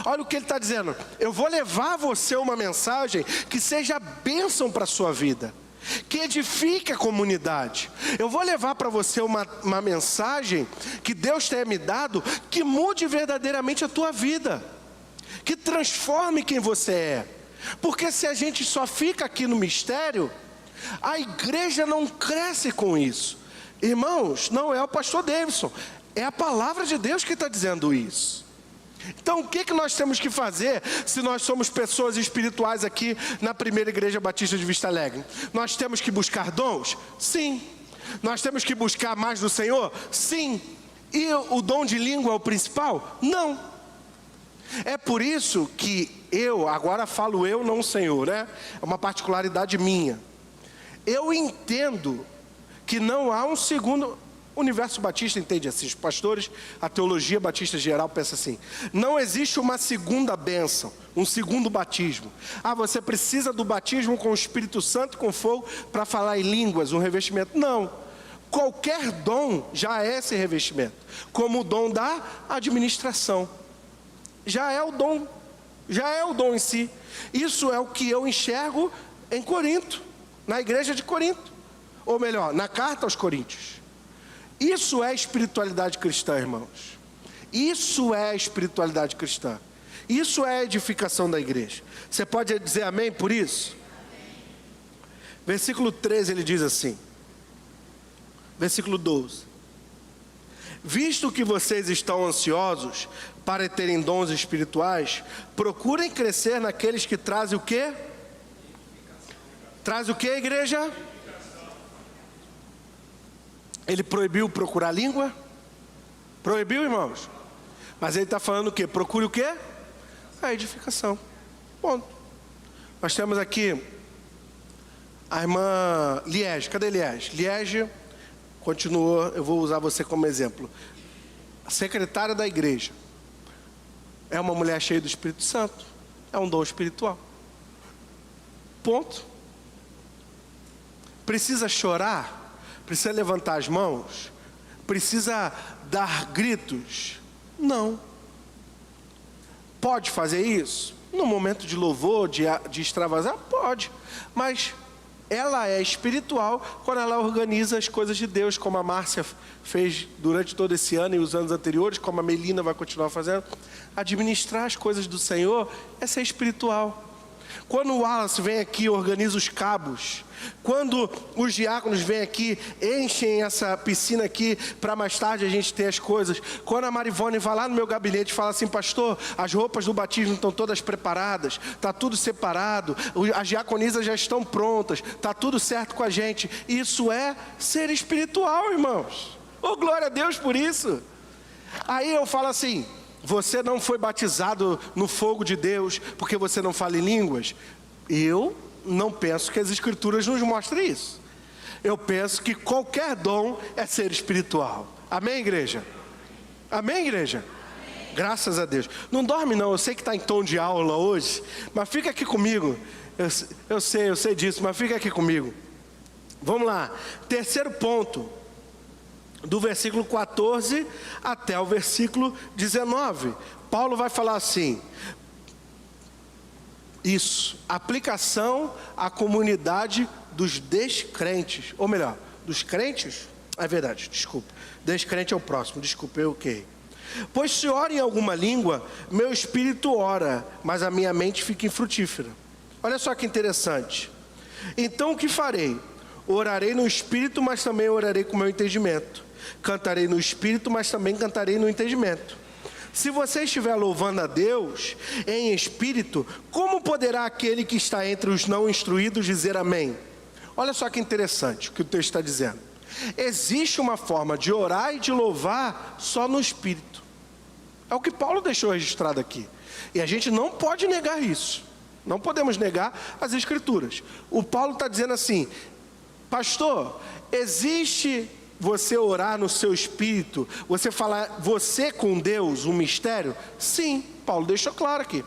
[SPEAKER 1] Olha o que ele está dizendo, eu vou levar a você uma mensagem que seja bênção para a sua vida, que edifique a comunidade. Eu vou levar para você uma mensagem que Deus tenha me dado, que mude verdadeiramente a tua vida, que transforme quem você é. Porque se a gente só fica aqui no mistério, a igreja não cresce com isso. Irmãos, não é o pastor Davidson, é a palavra de Deus que está dizendo isso. Então o que nós temos que fazer se nós somos pessoas espirituais aqui na primeira igreja batista de Vista Alegre? Nós temos que buscar dons? Sim. Nós temos que buscar mais do Senhor? Sim. E o dom de língua é o principal? Não. É por isso que agora falo eu, não o Senhor, né? É uma particularidade minha. Eu entendo que não há um segundo... O universo batista entende assim, os pastores, a teologia batista geral pensa assim, não existe uma segunda bênção, um segundo batismo. Você precisa do batismo com o Espírito Santo e com fogo para falar em línguas, um revestimento. Não, qualquer dom já é esse revestimento, como o dom da administração. Já é o dom em si. Isso é o que eu enxergo em Corinto, na igreja de Corinto, ou melhor, na carta aos Coríntios. Isso é espiritualidade cristã, irmãos. Isso é espiritualidade cristã. Isso é a edificação da igreja. Você pode dizer amém por isso? Versículo 13 ele diz assim, versículo 12: visto que vocês estão ansiosos para terem dons espirituais, procurem crescer naqueles que trazem o quê? Traz o quê, igreja? Ele proibiu procurar língua? Proibiu, irmãos? Mas ele está falando o quê? Procure o quê? A edificação. Ponto. Nós temos aqui a irmã Liege. Cadê Liege? Liege continuou, eu vou usar você como exemplo. A secretária da igreja. É uma mulher cheia do Espírito Santo. É um dom espiritual. Ponto. Precisa chorar? Precisa levantar as mãos? Precisa dar gritos? Não. Pode fazer isso? No momento de louvor, de extravasar? Pode. Mas ela é espiritual quando ela organiza as coisas de Deus, como a Márcia fez durante todo esse ano e os anos anteriores, como a Melina vai continuar fazendo. Administrar as coisas do Senhor é ser espiritual. Quando o Wallace vem aqui e organiza os cabos, quando os diáconos vêm aqui, enchem essa piscina aqui, para mais tarde a gente ter as coisas. Quando a Marivone vai lá no meu gabinete e fala assim: pastor, as roupas do batismo estão todas preparadas, está tudo separado, as diaconisas já estão prontas, está tudo certo com a gente. Isso é ser espiritual, irmãos. Oh, glória a Deus por isso. Aí eu falo assim: você não foi batizado no fogo de Deus porque você não fala em línguas? Eu não penso que as Escrituras nos mostrem isso. Eu penso que qualquer dom é ser espiritual. Amém, igreja? Amém, igreja? Amém. Graças a Deus. Não dorme não, eu sei que está em tom de aula hoje, mas fica aqui comigo. Eu sei disso, mas fica aqui comigo. Vamos lá, terceiro ponto, do versículo 14 até o versículo 19. Paulo vai falar assim: isso, aplicação à comunidade dos descrentes, ou melhor, dos crentes, é verdade, desculpa, descrente é o próximo, desculpa, eu errei. Pois se oro em alguma língua, meu espírito ora, mas a minha mente fica infrutífera. Olha só que interessante. Então o que farei? Orarei no espírito, mas também orarei com o meu entendimento. Cantarei no espírito, mas também cantarei no entendimento. Se você estiver louvando a Deus em espírito, como poderá aquele que está entre os não instruídos dizer amém? Olha só que interessante o que o texto está dizendo. Existe uma forma de orar e de louvar só no espírito. É o que Paulo deixou registrado aqui. E a gente não pode negar isso. Não podemos negar as Escrituras. O Paulo está dizendo assim: pastor, existe você orar no seu espírito, você falar você com Deus, um mistério? Sim, Paulo deixou claro aqui.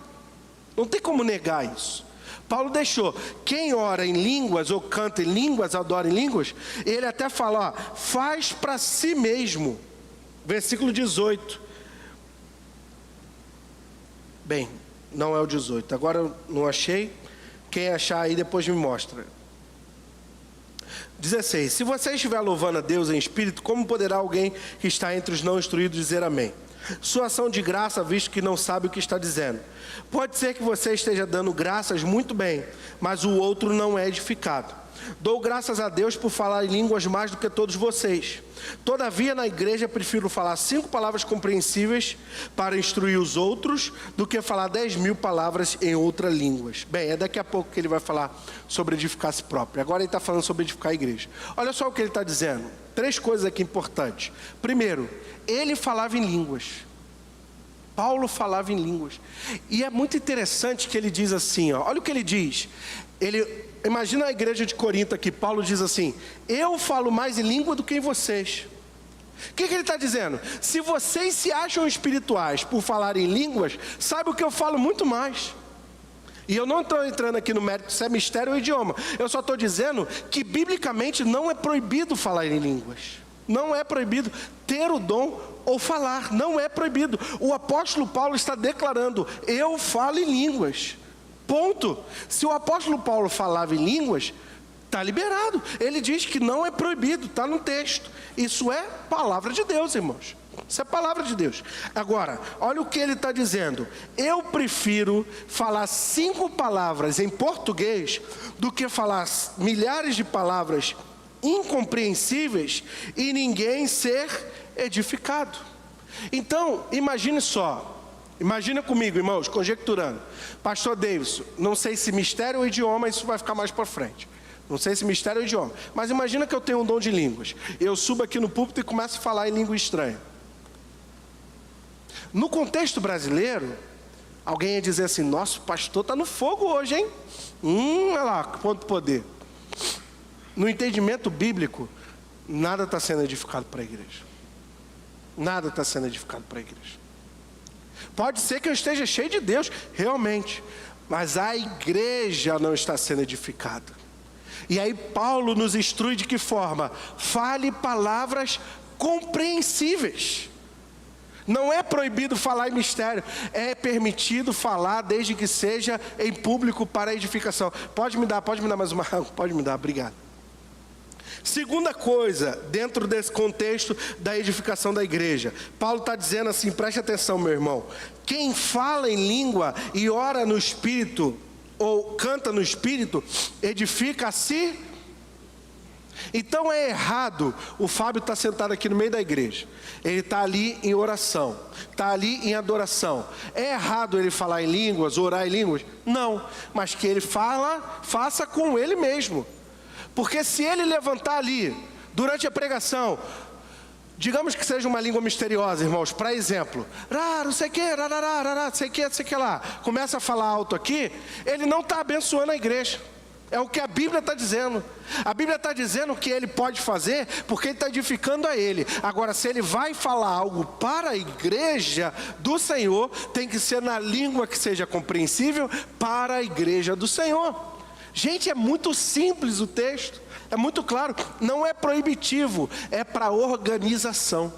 [SPEAKER 1] Não tem como negar isso. Paulo deixou, quem ora em línguas ou canta em línguas, adora em línguas, ele até fala, ó, faz para si mesmo. Versículo 18. Bem, não é o 18, agora eu não achei. Quem achar aí depois me mostra. 16. Se você estiver louvando a Deus em espírito, como poderá alguém que está entre os não instruídos dizer amém? Sua ação de graça, visto que não sabe o que está dizendo. Pode ser que você esteja dando graças muito bem, mas o outro não é edificado. Dou graças a Deus por falar em línguas mais do que todos vocês. Todavia, na igreja, prefiro falar 5 palavras compreensíveis para instruir os outros do que falar 10.000 palavras em outras línguas. Bem, é daqui a pouco que ele vai falar sobre edificar a si próprio. Agora ele está falando sobre edificar a igreja. Olha só o que ele está dizendo. 3 coisas aqui importantes. Primeiro, ele falava em línguas. Paulo falava em línguas. E é muito interessante que ele diz assim, ó, olha o que ele diz. Imagina a igreja de Corinto aqui, Paulo diz assim: eu falo mais em língua do que em vocês. O que ele está dizendo? Se vocês se acham espirituais por falar em línguas, sabe o que eu falo muito mais. E eu não estou entrando aqui no mérito se é mistério ou idioma. Eu só estou dizendo que biblicamente não é proibido falar em línguas. Não é proibido ter o dom ou falar, não é proibido. O apóstolo Paulo está declarando: eu falo em línguas. Ponto. Se o apóstolo Paulo falava em línguas, está liberado. Ele diz que não é proibido, está no texto. Isso é palavra de Deus, irmãos. Isso é a palavra de Deus. Agora, olha o que ele está dizendo. Eu prefiro falar 5 palavras em português do que falar milhares de palavras incompreensíveis e ninguém ser edificado. Então, imagine só. Imagina comigo, irmãos, conjecturando. Pastor Davidson, não sei se mistério ou idioma, isso vai ficar mais para frente. Não sei se mistério ou idioma. Mas imagina que eu tenho um dom de línguas. Eu subo aqui no púlpito e começo a falar em língua estranha. No contexto brasileiro, alguém ia dizer assim: nosso pastor está no fogo hoje, hein? Olha lá, quanto poder. No entendimento bíblico, nada está sendo edificado para a igreja. Nada está sendo edificado para a igreja. Pode ser que eu esteja cheio de Deus, realmente, mas a igreja não está sendo edificada. E aí Paulo nos instrui de que forma? Fale palavras compreensíveis. Não é proibido falar em mistério, é permitido falar desde que seja em público para edificação. Pode me dar mais uma, pode me dar, obrigado. Segunda coisa, dentro desse contexto da edificação da igreja, Paulo está dizendo assim, preste atenção, meu irmão. Quem fala em língua e ora no Espírito, ou canta no Espírito, edifica a si. Então é errado, o Fábio está sentado aqui no meio da igreja, ele está ali em oração, está ali em adoração. É errado ele falar em línguas, orar em línguas? Não, mas que ele faça com ele mesmo. Porque se ele levantar ali, durante a pregação, digamos que seja uma língua misteriosa, irmãos, para exemplo, não sei o que, não sei o que lá, começa a falar alto aqui, ele não está abençoando a igreja. É o que a Bíblia está dizendo. A Bíblia está dizendo o que ele pode fazer, porque ele está edificando a ele. Agora, se ele vai falar algo para a igreja do Senhor, tem que ser na língua que seja compreensível para a igreja do Senhor. Gente, é muito simples o texto, é muito claro, não é proibitivo, é para organização,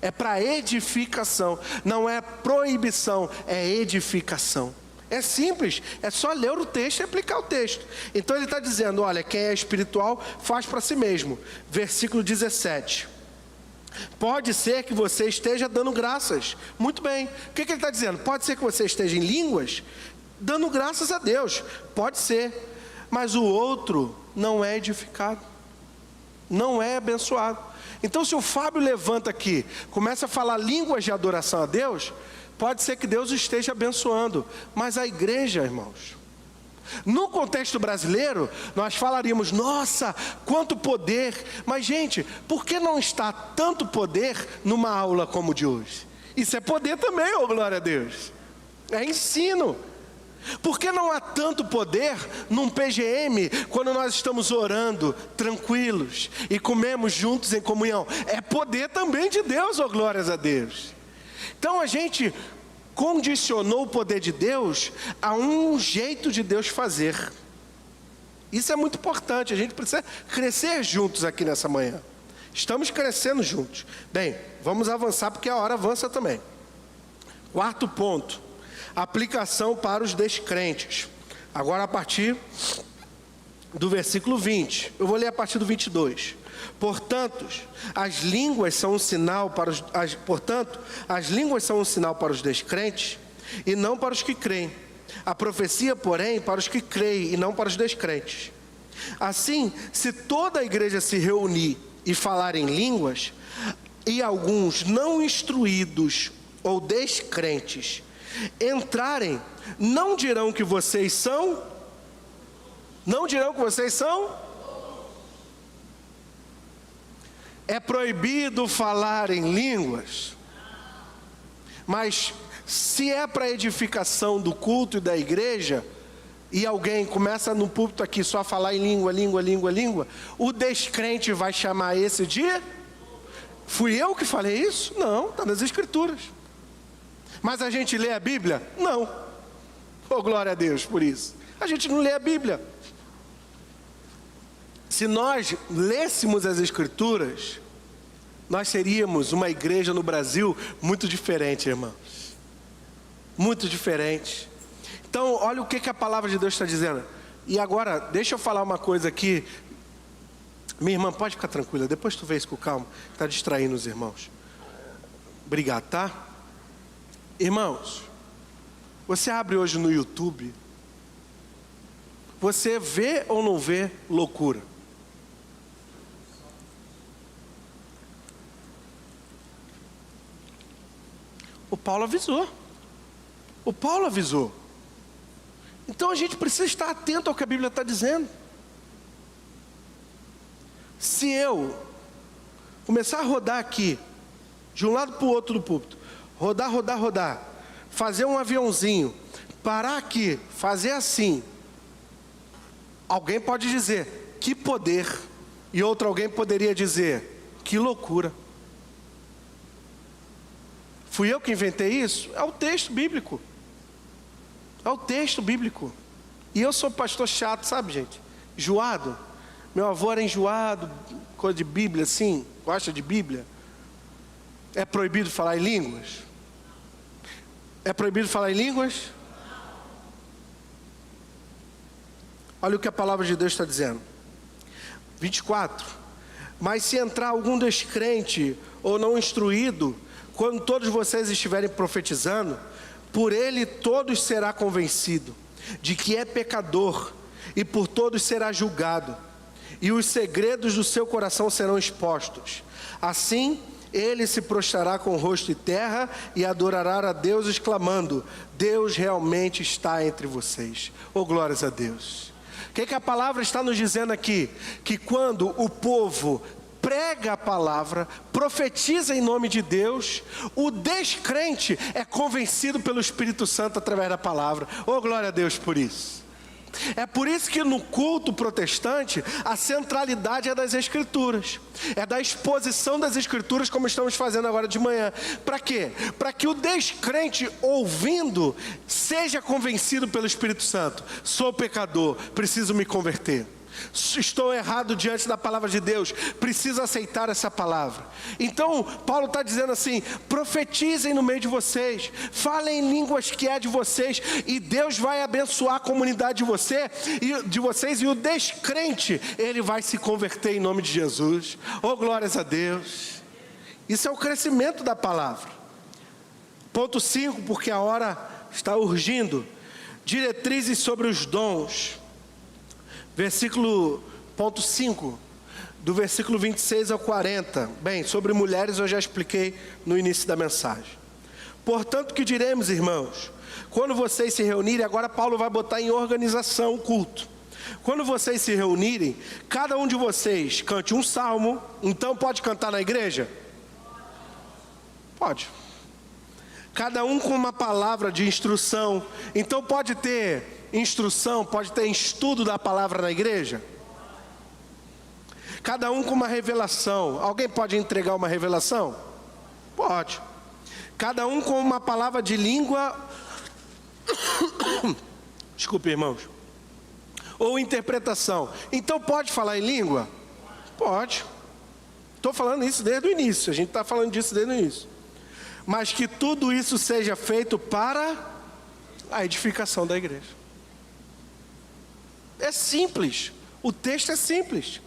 [SPEAKER 1] é para edificação, não é proibição, é edificação. É simples, é só ler o texto e aplicar o texto. Então ele está dizendo, olha, quem é espiritual faz para si mesmo. Versículo 17. Pode ser que você esteja dando graças. Muito bem, o que ele está dizendo? Pode ser que você esteja em línguas, dando graças a Deus. Pode ser. Mas o outro não é edificado, não é abençoado. Então se o Fábio levanta aqui, começa a falar línguas de adoração a Deus, pode ser que Deus esteja abençoando, mas a igreja, irmãos, no contexto brasileiro, nós falaríamos, nossa, quanto poder, mas gente, por que não está tanto poder numa aula como de hoje? Isso é poder também, oh glória a Deus, é ensino. Por que não há tanto poder num PGM quando nós estamos orando, tranquilos, e comemos juntos em comunhão? É poder também de Deus, oh glórias a Deus. Então a gente condicionou o poder de Deus a um jeito de Deus fazer. Isso é muito importante, a gente precisa crescer juntos aqui nessa manhã. Estamos crescendo juntos. Bem, vamos avançar porque a hora avança também. Quarto ponto. Aplicação para os descrentes. Agora a partir do versículo 20. Eu vou ler a partir do 22. Portanto, as línguas são um sinal para os descrentes e não para os que creem. A profecia, porém, para os que creem e não para os descrentes. Assim, se toda a igreja se reunir e falar em línguas, e alguns não instruídos ou descrentes entrarem, não dirão que vocês são? É proibido falar em línguas, mas se é para edificação do culto e da igreja, e alguém começa no púlpito aqui só a falar em língua, o descrente vai chamar esse dia? Fui eu que falei isso? Não, está nas Escrituras. Mas a gente lê a Bíblia? Não. Oh, glória a Deus por isso. A gente não lê a Bíblia. Se nós lêssemos as Escrituras, nós seríamos uma igreja no Brasil muito diferente, irmãos. Muito diferente. Então, olha o que a palavra de Deus está dizendo. E agora, deixa eu falar uma coisa aqui. Minha irmã, pode ficar tranquila, depois tu vê isso com calma. Está distraindo os irmãos. Obrigado, tá? Irmãos, você abre hoje no YouTube, você vê ou não vê loucura? O Paulo avisou. O Paulo avisou. Então a gente precisa estar atento ao que a Bíblia está dizendo. Se eu começar a rodar aqui, de um lado para o outro do púlpito, rodar, fazer um aviãozinho, parar aqui, fazer assim, alguém pode dizer, que poder, e outro alguém poderia dizer, que loucura. Fui eu que inventei isso? É o texto bíblico. É o texto bíblico. E eu sou pastor chato, sabe, gente? Enjoado. Meu avô era enjoado, coisa de Bíblia assim, gosta de Bíblia. É proibido falar em línguas? É proibido falar em línguas? Olha o que a palavra de Deus está dizendo. 24. Mas se entrar algum descrente ou não instruído, quando todos vocês estiverem profetizando, por ele todos será convencido de que é pecador, e por todos será julgado, e os segredos do seu coração serão expostos. Assim, ele se prostrará com o rosto em terra e adorará a Deus, exclamando: Deus realmente está entre vocês. Oh, glórias a Deus. O que a palavra está nos dizendo aqui? Que quando o povo prega a palavra, profetiza em nome de Deus, o descrente é convencido pelo Espírito Santo através da palavra. Oh, glória a Deus por isso. É por isso que no culto protestante, a centralidade é das Escrituras. É da exposição das Escrituras, como estamos fazendo agora de manhã. Para quê? Para que o descrente, ouvindo, seja convencido pelo Espírito Santo. Sou pecador, preciso me converter. Estou errado diante da palavra de Deus, preciso aceitar essa palavra. Então Paulo está dizendo assim: profetizem no meio de vocês, falem em línguas que é de vocês, e Deus vai abençoar a comunidade de vocês, e o descrente, ele vai se converter em nome de Jesus. Oh, glórias a Deus. Isso é o crescimento da palavra. Ponto 5, porque a hora está urgindo. Diretrizes sobre os dons. Ponto 5, do versículo 26 ao 40. Bem, sobre mulheres eu já expliquei no início da mensagem. Portanto, que diremos, irmãos? Quando vocês se reunirem, agora Paulo vai botar em organização o culto. Quando vocês se reunirem, cada um de vocês cante um salmo. Então pode cantar na igreja? Pode. Cada um com uma palavra de instrução. Então pode ter instrução, pode ter estudo da palavra na igreja? Cada um com uma revelação. Alguém pode entregar uma revelação? Pode. Cada um com uma palavra de língua. Desculpe, irmãos. Ou interpretação. Então pode falar em língua? Pode. Estou falando isso desde o início. A gente está falando disso desde o início. Mas que tudo isso seja feito para a edificação da igreja. É simples, o texto é simples.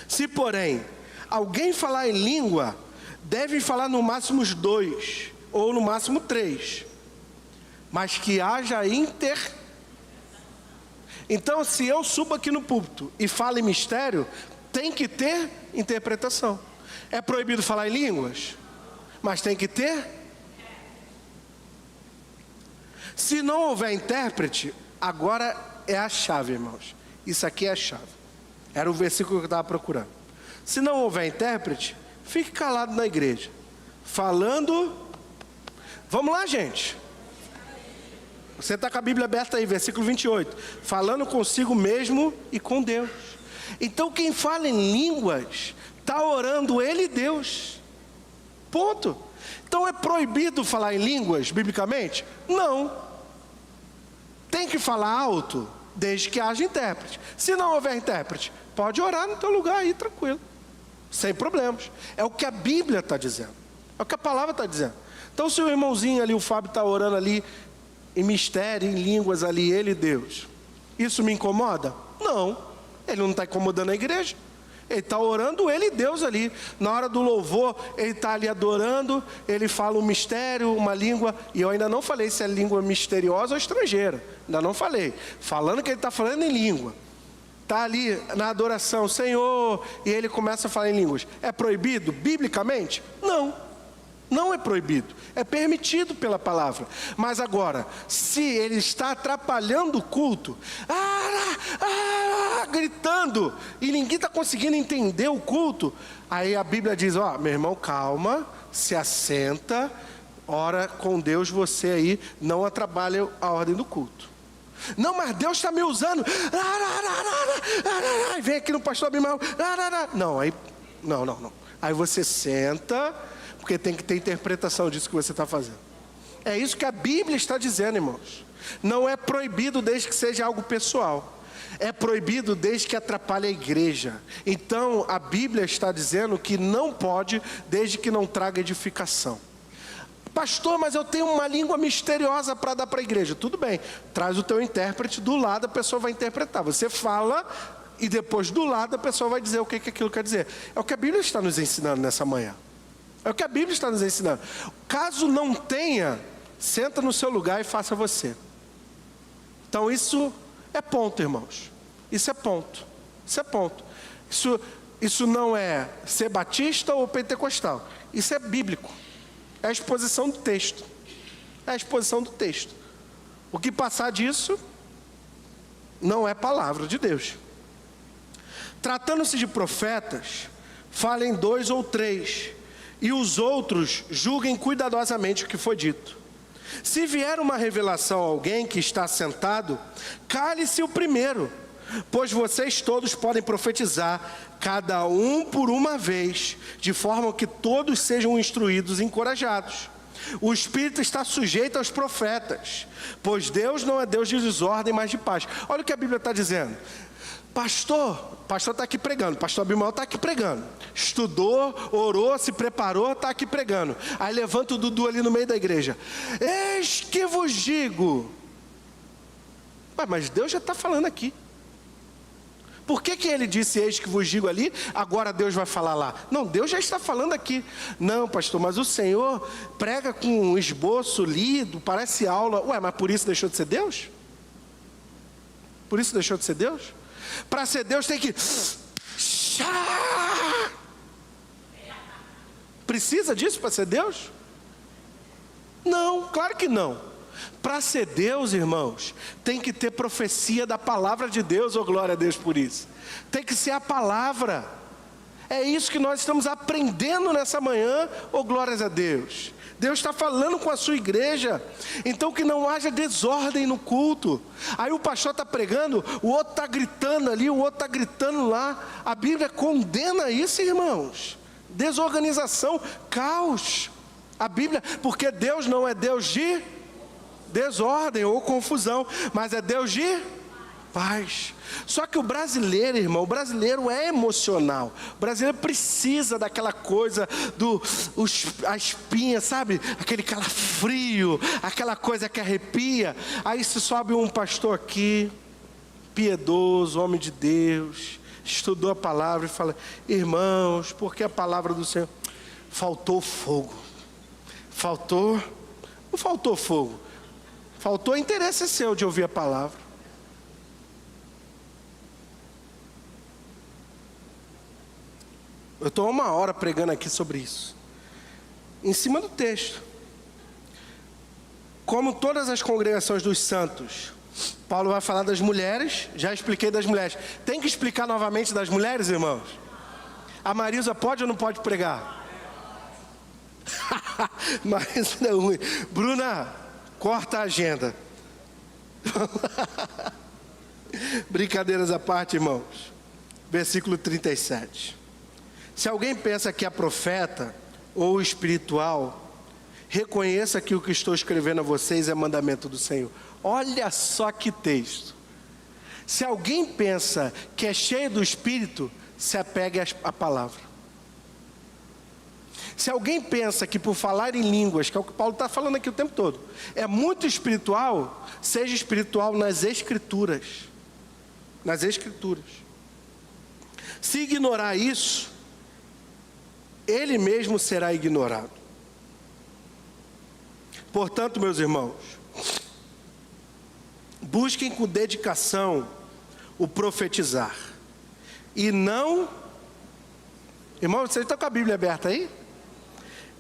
[SPEAKER 1] Se, porém, alguém falar em língua, deve falar no máximo 2, ou no máximo 3. Mas que haja Então, se eu subo aqui no púlpito e falo em mistério, tem que ter interpretação. É proibido falar em línguas? Mas tem que ter. Se não houver intérprete, agora é a chave, irmãos. Isso aqui é a chave. Era o versículo que eu estava procurando. Se não houver intérprete, fique calado na igreja, falando. Vamos lá, gente. Você está com a Bíblia aberta aí, versículo 28. Falando consigo mesmo e com Deus. Então quem fala em línguas, está orando ele e Deus. Ponto. Então é proibido falar em línguas, biblicamente? Não. Tem que falar alto, desde que haja intérprete. Se não houver intérprete, pode orar no teu lugar aí, tranquilo. Sem problemas. É o que a Bíblia está dizendo. É o que a palavra está dizendo. Então se o irmãozinho ali, o Fábio, está orando ali, em mistério, em línguas ali, ele e Deus. Isso me incomoda? Não. Ele não está incomodando a igreja. Ele está orando, ele e Deus ali. Na hora do louvor, ele está ali adorando, ele fala um mistério, uma língua. E eu ainda não falei se é língua misteriosa ou estrangeira. Ainda não falei. Falando que ele está falando em língua. Está ali na adoração, Senhor, e ele começa a falar em línguas. É proibido, biblicamente? Não. Não é proibido, é permitido pela palavra. Mas agora, se ele está atrapalhando o culto, gritando, e ninguém está conseguindo entender o culto, aí a Bíblia diz, ó, meu irmão, calma, se assenta, ora com Deus, você aí não atrapalha a ordem do culto. Não, mas Deus está me usando. Aí vem aqui no pastor Abimael. Não, aí, não. Aí você senta, porque tem que ter interpretação disso que você está fazendo. É isso que a Bíblia está dizendo, irmãos. Não é proibido desde que seja algo pessoal. É proibido desde que atrapalhe a igreja. Então, a Bíblia está dizendo que não pode, desde que não traga edificação. Pastor, mas eu tenho uma língua misteriosa para dar para a igreja. Tudo bem, traz o teu intérprete, do lado a pessoa vai interpretar. Você fala e depois do lado a pessoa vai dizer o que aquilo quer dizer. É o que a Bíblia está nos ensinando nessa manhã. É o que a Bíblia está nos ensinando. Caso não tenha, senta no seu lugar e faça você. Então isso é ponto, irmãos. Isso é ponto. Isso é ponto. Isso não é ser batista ou pentecostal. Isso é bíblico. É a exposição do texto. É a exposição do texto. O que passar disso não é palavra de Deus. Tratando-se de profetas, falem 2 ou 3, e os outros julguem cuidadosamente o que foi dito. Se vier uma revelação a alguém que está sentado, cale-se o primeiro, pois vocês todos podem profetizar, cada um por uma vez, de forma que todos sejam instruídos e encorajados. O Espírito está sujeito aos profetas, pois Deus não é Deus de desordem, mas de paz. Olha o que a Bíblia está dizendo. Pastor está aqui pregando, pastor Abimael está aqui pregando. Estudou, orou, se preparou, está aqui pregando. Aí levanta o Dudu ali no meio da igreja. Eis que vos digo. Mas Deus já está falando aqui. Por que ele disse eis que vos digo ali, agora Deus vai falar lá? Não, Deus já está falando aqui. Não, pastor, mas o Senhor prega com um esboço lido, parece aula. Mas por isso deixou de ser Deus? Por isso deixou de ser Deus? Para ser Deus tem que... Precisa disso para ser Deus? Não, claro que não. Para ser Deus, irmãos, tem que ter profecia da palavra de Deus, oh glória a Deus por isso. Tem que ser a palavra. É isso que nós estamos aprendendo nessa manhã, oh glórias a Deus. Deus está falando com a sua igreja. Então que não haja desordem no culto. Aí o pastor está pregando, o outro está gritando ali, o outro está gritando lá. A Bíblia condena isso, irmãos. Desorganização, caos. A Bíblia, porque Deus não é Deus de desordem ou confusão, mas é Deus de paz. Só que o brasileiro, irmão, o brasileiro é emocional. O brasileiro precisa daquela coisa a espinha, sabe? Aquele calafrio, aquela coisa que arrepia. Aí se sobe um pastor aqui, piedoso, homem de Deus, estudou a palavra e fala: irmãos, porque a palavra do Senhor faltou fogo. Não faltou fogo. Faltou interesse seu de ouvir a palavra. Eu estou 1 hora pregando aqui sobre isso. Em cima do texto. Como todas as congregações dos santos, Paulo vai falar das mulheres. Já expliquei das mulheres. Tem que explicar novamente das mulheres, irmãos? A Marisa pode ou não pode pregar? Mas não. Bruna, corta a agenda. Brincadeiras à parte, irmãos. Versículo 37. Se alguém pensa que é profeta ou espiritual, reconheça que o que estou escrevendo a vocês é mandamento do Senhor. Olha só que texto. Se alguém pensa que é cheio do Espírito, se apegue à palavra. Se alguém pensa que por falar em línguas, que é o que Paulo está falando aqui o tempo todo, é muito espiritual, seja espiritual nas Escrituras. Nas Escrituras. Se ignorar isso, ele mesmo será ignorado. Portanto, meus irmãos, busquem com dedicação o profetizar. E não... Irmãos, vocês estão com a Bíblia aberta aí?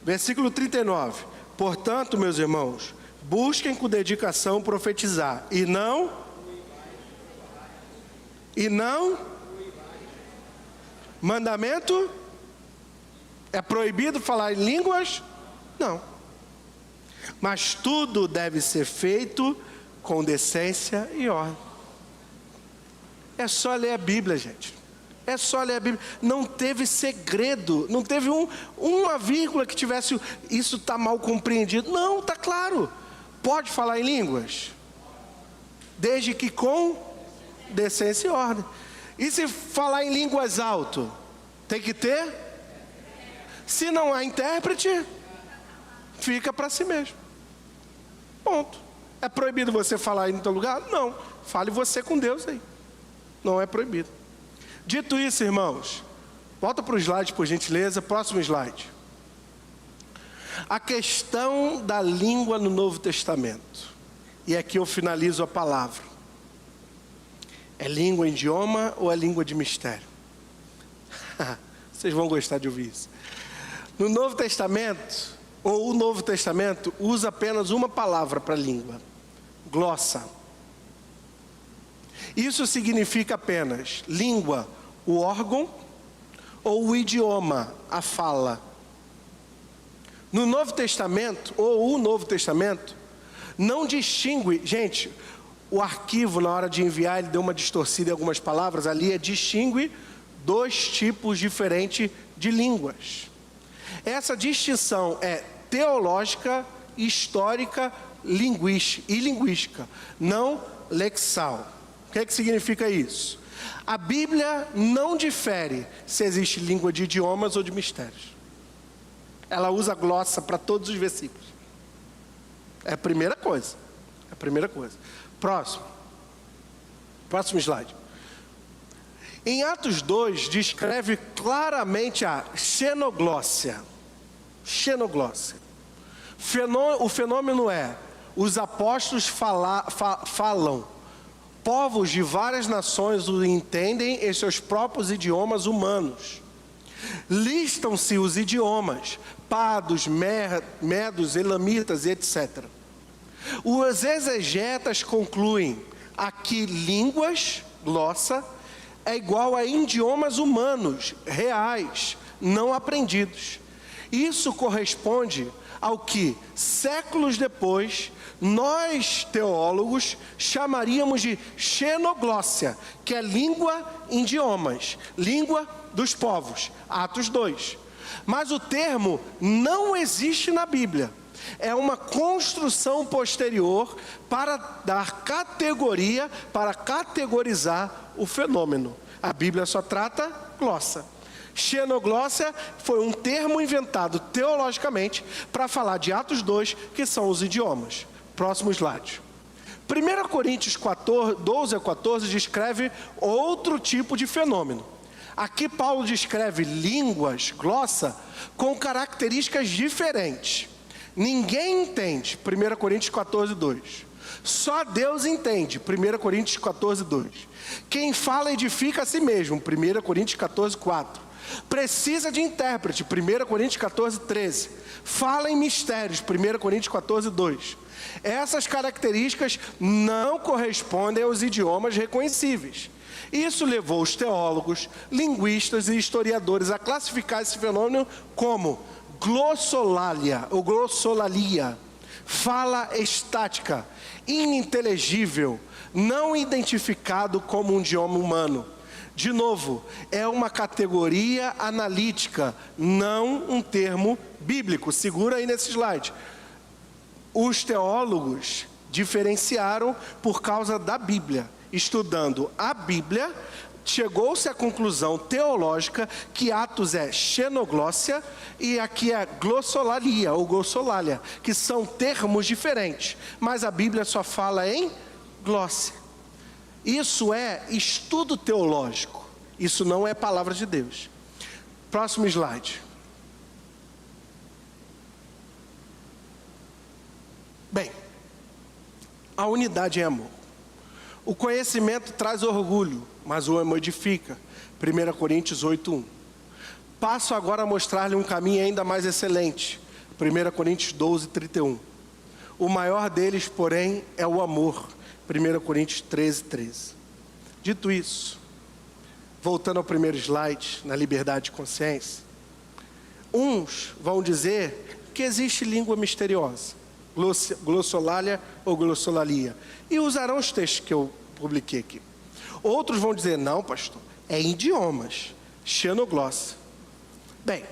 [SPEAKER 1] Versículo 39. Portanto, meus irmãos, busquem com dedicação profetizar. E não... Mandamento? É proibido falar em línguas? Não. Mas tudo deve ser feito com decência e ordem. É só ler a Bíblia, gente. É só ler a Bíblia. Não teve segredo. Não teve uma vírgula que tivesse... Isso está mal compreendido. Não, está claro. Pode falar em línguas? Desde que com decência e ordem. E se falar em línguas alto? Tem que ter? Se não há intérprete, fica para si mesmo. Ponto. É proibido você falar em todo lugar? Não. Fale você com Deus aí. Não é proibido. Dito isso, irmãos, volta para o slide, por gentileza. Próximo slide. A questão da língua no Novo Testamento. E aqui eu finalizo a palavra. É língua, idioma ou é língua de mistério? Vocês vão gostar de ouvir isso. No Novo Testamento, ou o Novo Testamento, usa apenas uma palavra para língua: glossa. Isso significa apenas língua, o órgão, ou o idioma, a fala. No Novo Testamento, ou o Novo Testamento, não distingue, gente, o arquivo na hora de enviar, ele deu uma distorcida em algumas palavras, ali distingue dois tipos diferentes de línguas. Essa distinção é teológica, histórica e linguística, não lexal. O que é que significa isso? A Bíblia não difere se existe língua de idiomas ou de mistérios. Ela usa glossa para todos os versículos. É a primeira coisa. É a primeira coisa. Próximo slide. Em Atos 2, descreve claramente a xenoglóssia. Xenoglóssia. O fenômeno é: os apóstolos falam, povos de várias nações o entendem em seus próprios idiomas humanos. Listam-se os idiomas: pardos, medos, elamitas, etc. Os exegetas concluem aqui línguas, glossa, é igual a idiomas humanos, reais, não aprendidos. Isso corresponde ao que, séculos depois, nós teólogos chamaríamos de xenoglóssia, que é língua em idiomas, língua dos povos, Atos 2. Mas o termo não existe na Bíblia. É uma construção posterior para dar categoria, para categorizar o fenômeno. A Bíblia só trata glossa. Xenoglóssia foi um termo inventado teologicamente para falar de Atos 2, que são os idiomas. Próximo slide. 1 Coríntios 12 a 14 descreve outro tipo de fenômeno. Aqui Paulo descreve línguas, glossa, com características diferentes. Ninguém entende, 1 Coríntios 14, 2. Só Deus entende, 1 Coríntios 14, 2. Quem fala edifica a si mesmo, 1 Coríntios 14, 4. Precisa de intérprete, 1 Coríntios 14, 13. Fala em mistérios, 1 Coríntios 14, 2. Essas características não correspondem aos idiomas reconhecíveis. Isso levou os teólogos, linguistas e historiadores a classificar esse fenômeno como glossolalia, ou glossolalia, fala estática, ininteligível, não identificado como um idioma humano. De novo, é uma categoria analítica, não um termo bíblico. Segura aí nesse slide. Os teólogos diferenciaram por causa da Bíblia. Estudando a Bíblia, chegou-se à conclusão teológica que Atos é xenoglóssia e aqui é glossolalia ou glossolalia, que são termos diferentes, mas a Bíblia só fala em glóssia. Isso é estudo teológico. Isso não é palavra de Deus. Próximo slide. Bem, a unidade é amor. O conhecimento traz orgulho, mas o amor edifica. 1 Coríntios 8:1. Passo agora a mostrar-lhe um caminho ainda mais excelente. 1 Coríntios 12:31. O maior deles, porém, é o amor. 1 Coríntios 13:13. Dito isso, voltando ao primeiro slide, na liberdade de consciência, uns vão dizer que existe língua misteriosa, glossolalia ou glossolalia, e usarão os textos que eu publiquei aqui. Outros vão dizer, não, pastor, é idiomas, xenoglossa. Bem,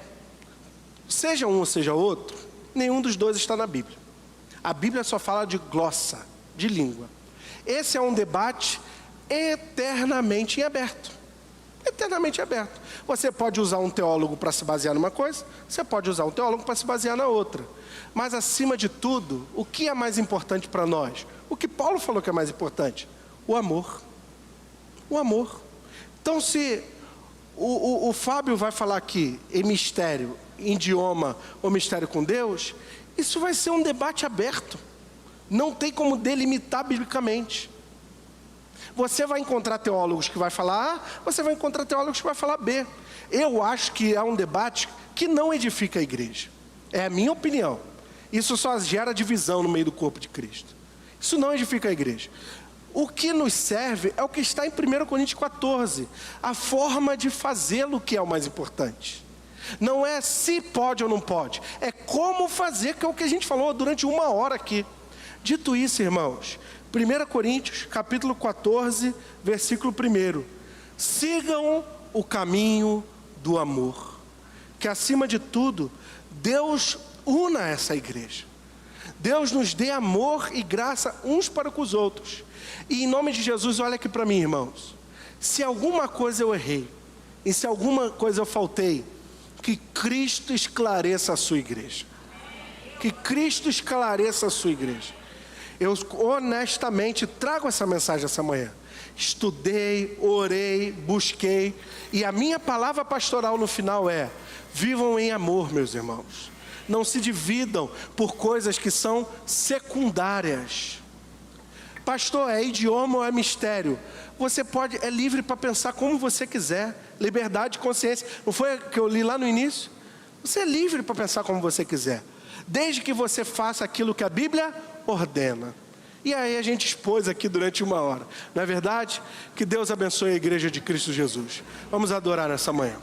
[SPEAKER 1] seja um ou seja outro, nenhum dos dois está na Bíblia. A Bíblia só fala de glossa, de língua. Esse é um debate eternamente em aberto. Eternamente aberto. Você pode usar um teólogo para se basear numa coisa, você pode usar um teólogo para se basear na outra. Mas acima de tudo, o que é mais importante para nós? O que Paulo falou que é mais importante? O amor. O amor. Então se o Fábio vai falar aqui em mistério, em idioma ou mistério com Deus, isso vai ser um debate aberto. Não tem como delimitar biblicamente. Você vai encontrar teólogos que vai falar A, você vai encontrar teólogos que vai falar B. Eu acho que é um debate que não edifica a igreja. É a minha opinião. Isso só gera divisão no meio do corpo de Cristo. Isso não edifica a igreja. O que nos serve é o que está em 1 Coríntios 14. A forma de fazê-lo que é o mais importante. Não é se pode ou não pode. É como fazer, que é o que a gente falou durante 1 hora aqui. Dito isso, irmãos, 1 Coríntios, capítulo 14, versículo 1. Sigam o caminho do amor. Que acima de tudo, Deus una essa igreja. Deus nos dê amor e graça uns para com os outros. E em nome de Jesus, olha aqui para mim, irmãos. Se alguma coisa eu errei, e se alguma coisa eu faltei, que Cristo esclareça a sua igreja. Que Cristo esclareça a sua igreja. Eu honestamente trago essa mensagem essa manhã. Estudei, orei, busquei. E a minha palavra pastoral no final é: vivam em amor, meus irmãos. Não se dividam por coisas que são secundárias. Pastor, é idioma ou é mistério? Você é livre para pensar como você quiser. Liberdade de consciência. Não foi o que eu li lá no início? Você é livre para pensar como você quiser. Desde que você faça aquilo que a Bíblia ordena. E aí a gente expôs aqui durante 1 hora. Não é verdade? Que Deus abençoe a igreja de Cristo Jesus. Vamos adorar nessa manhã.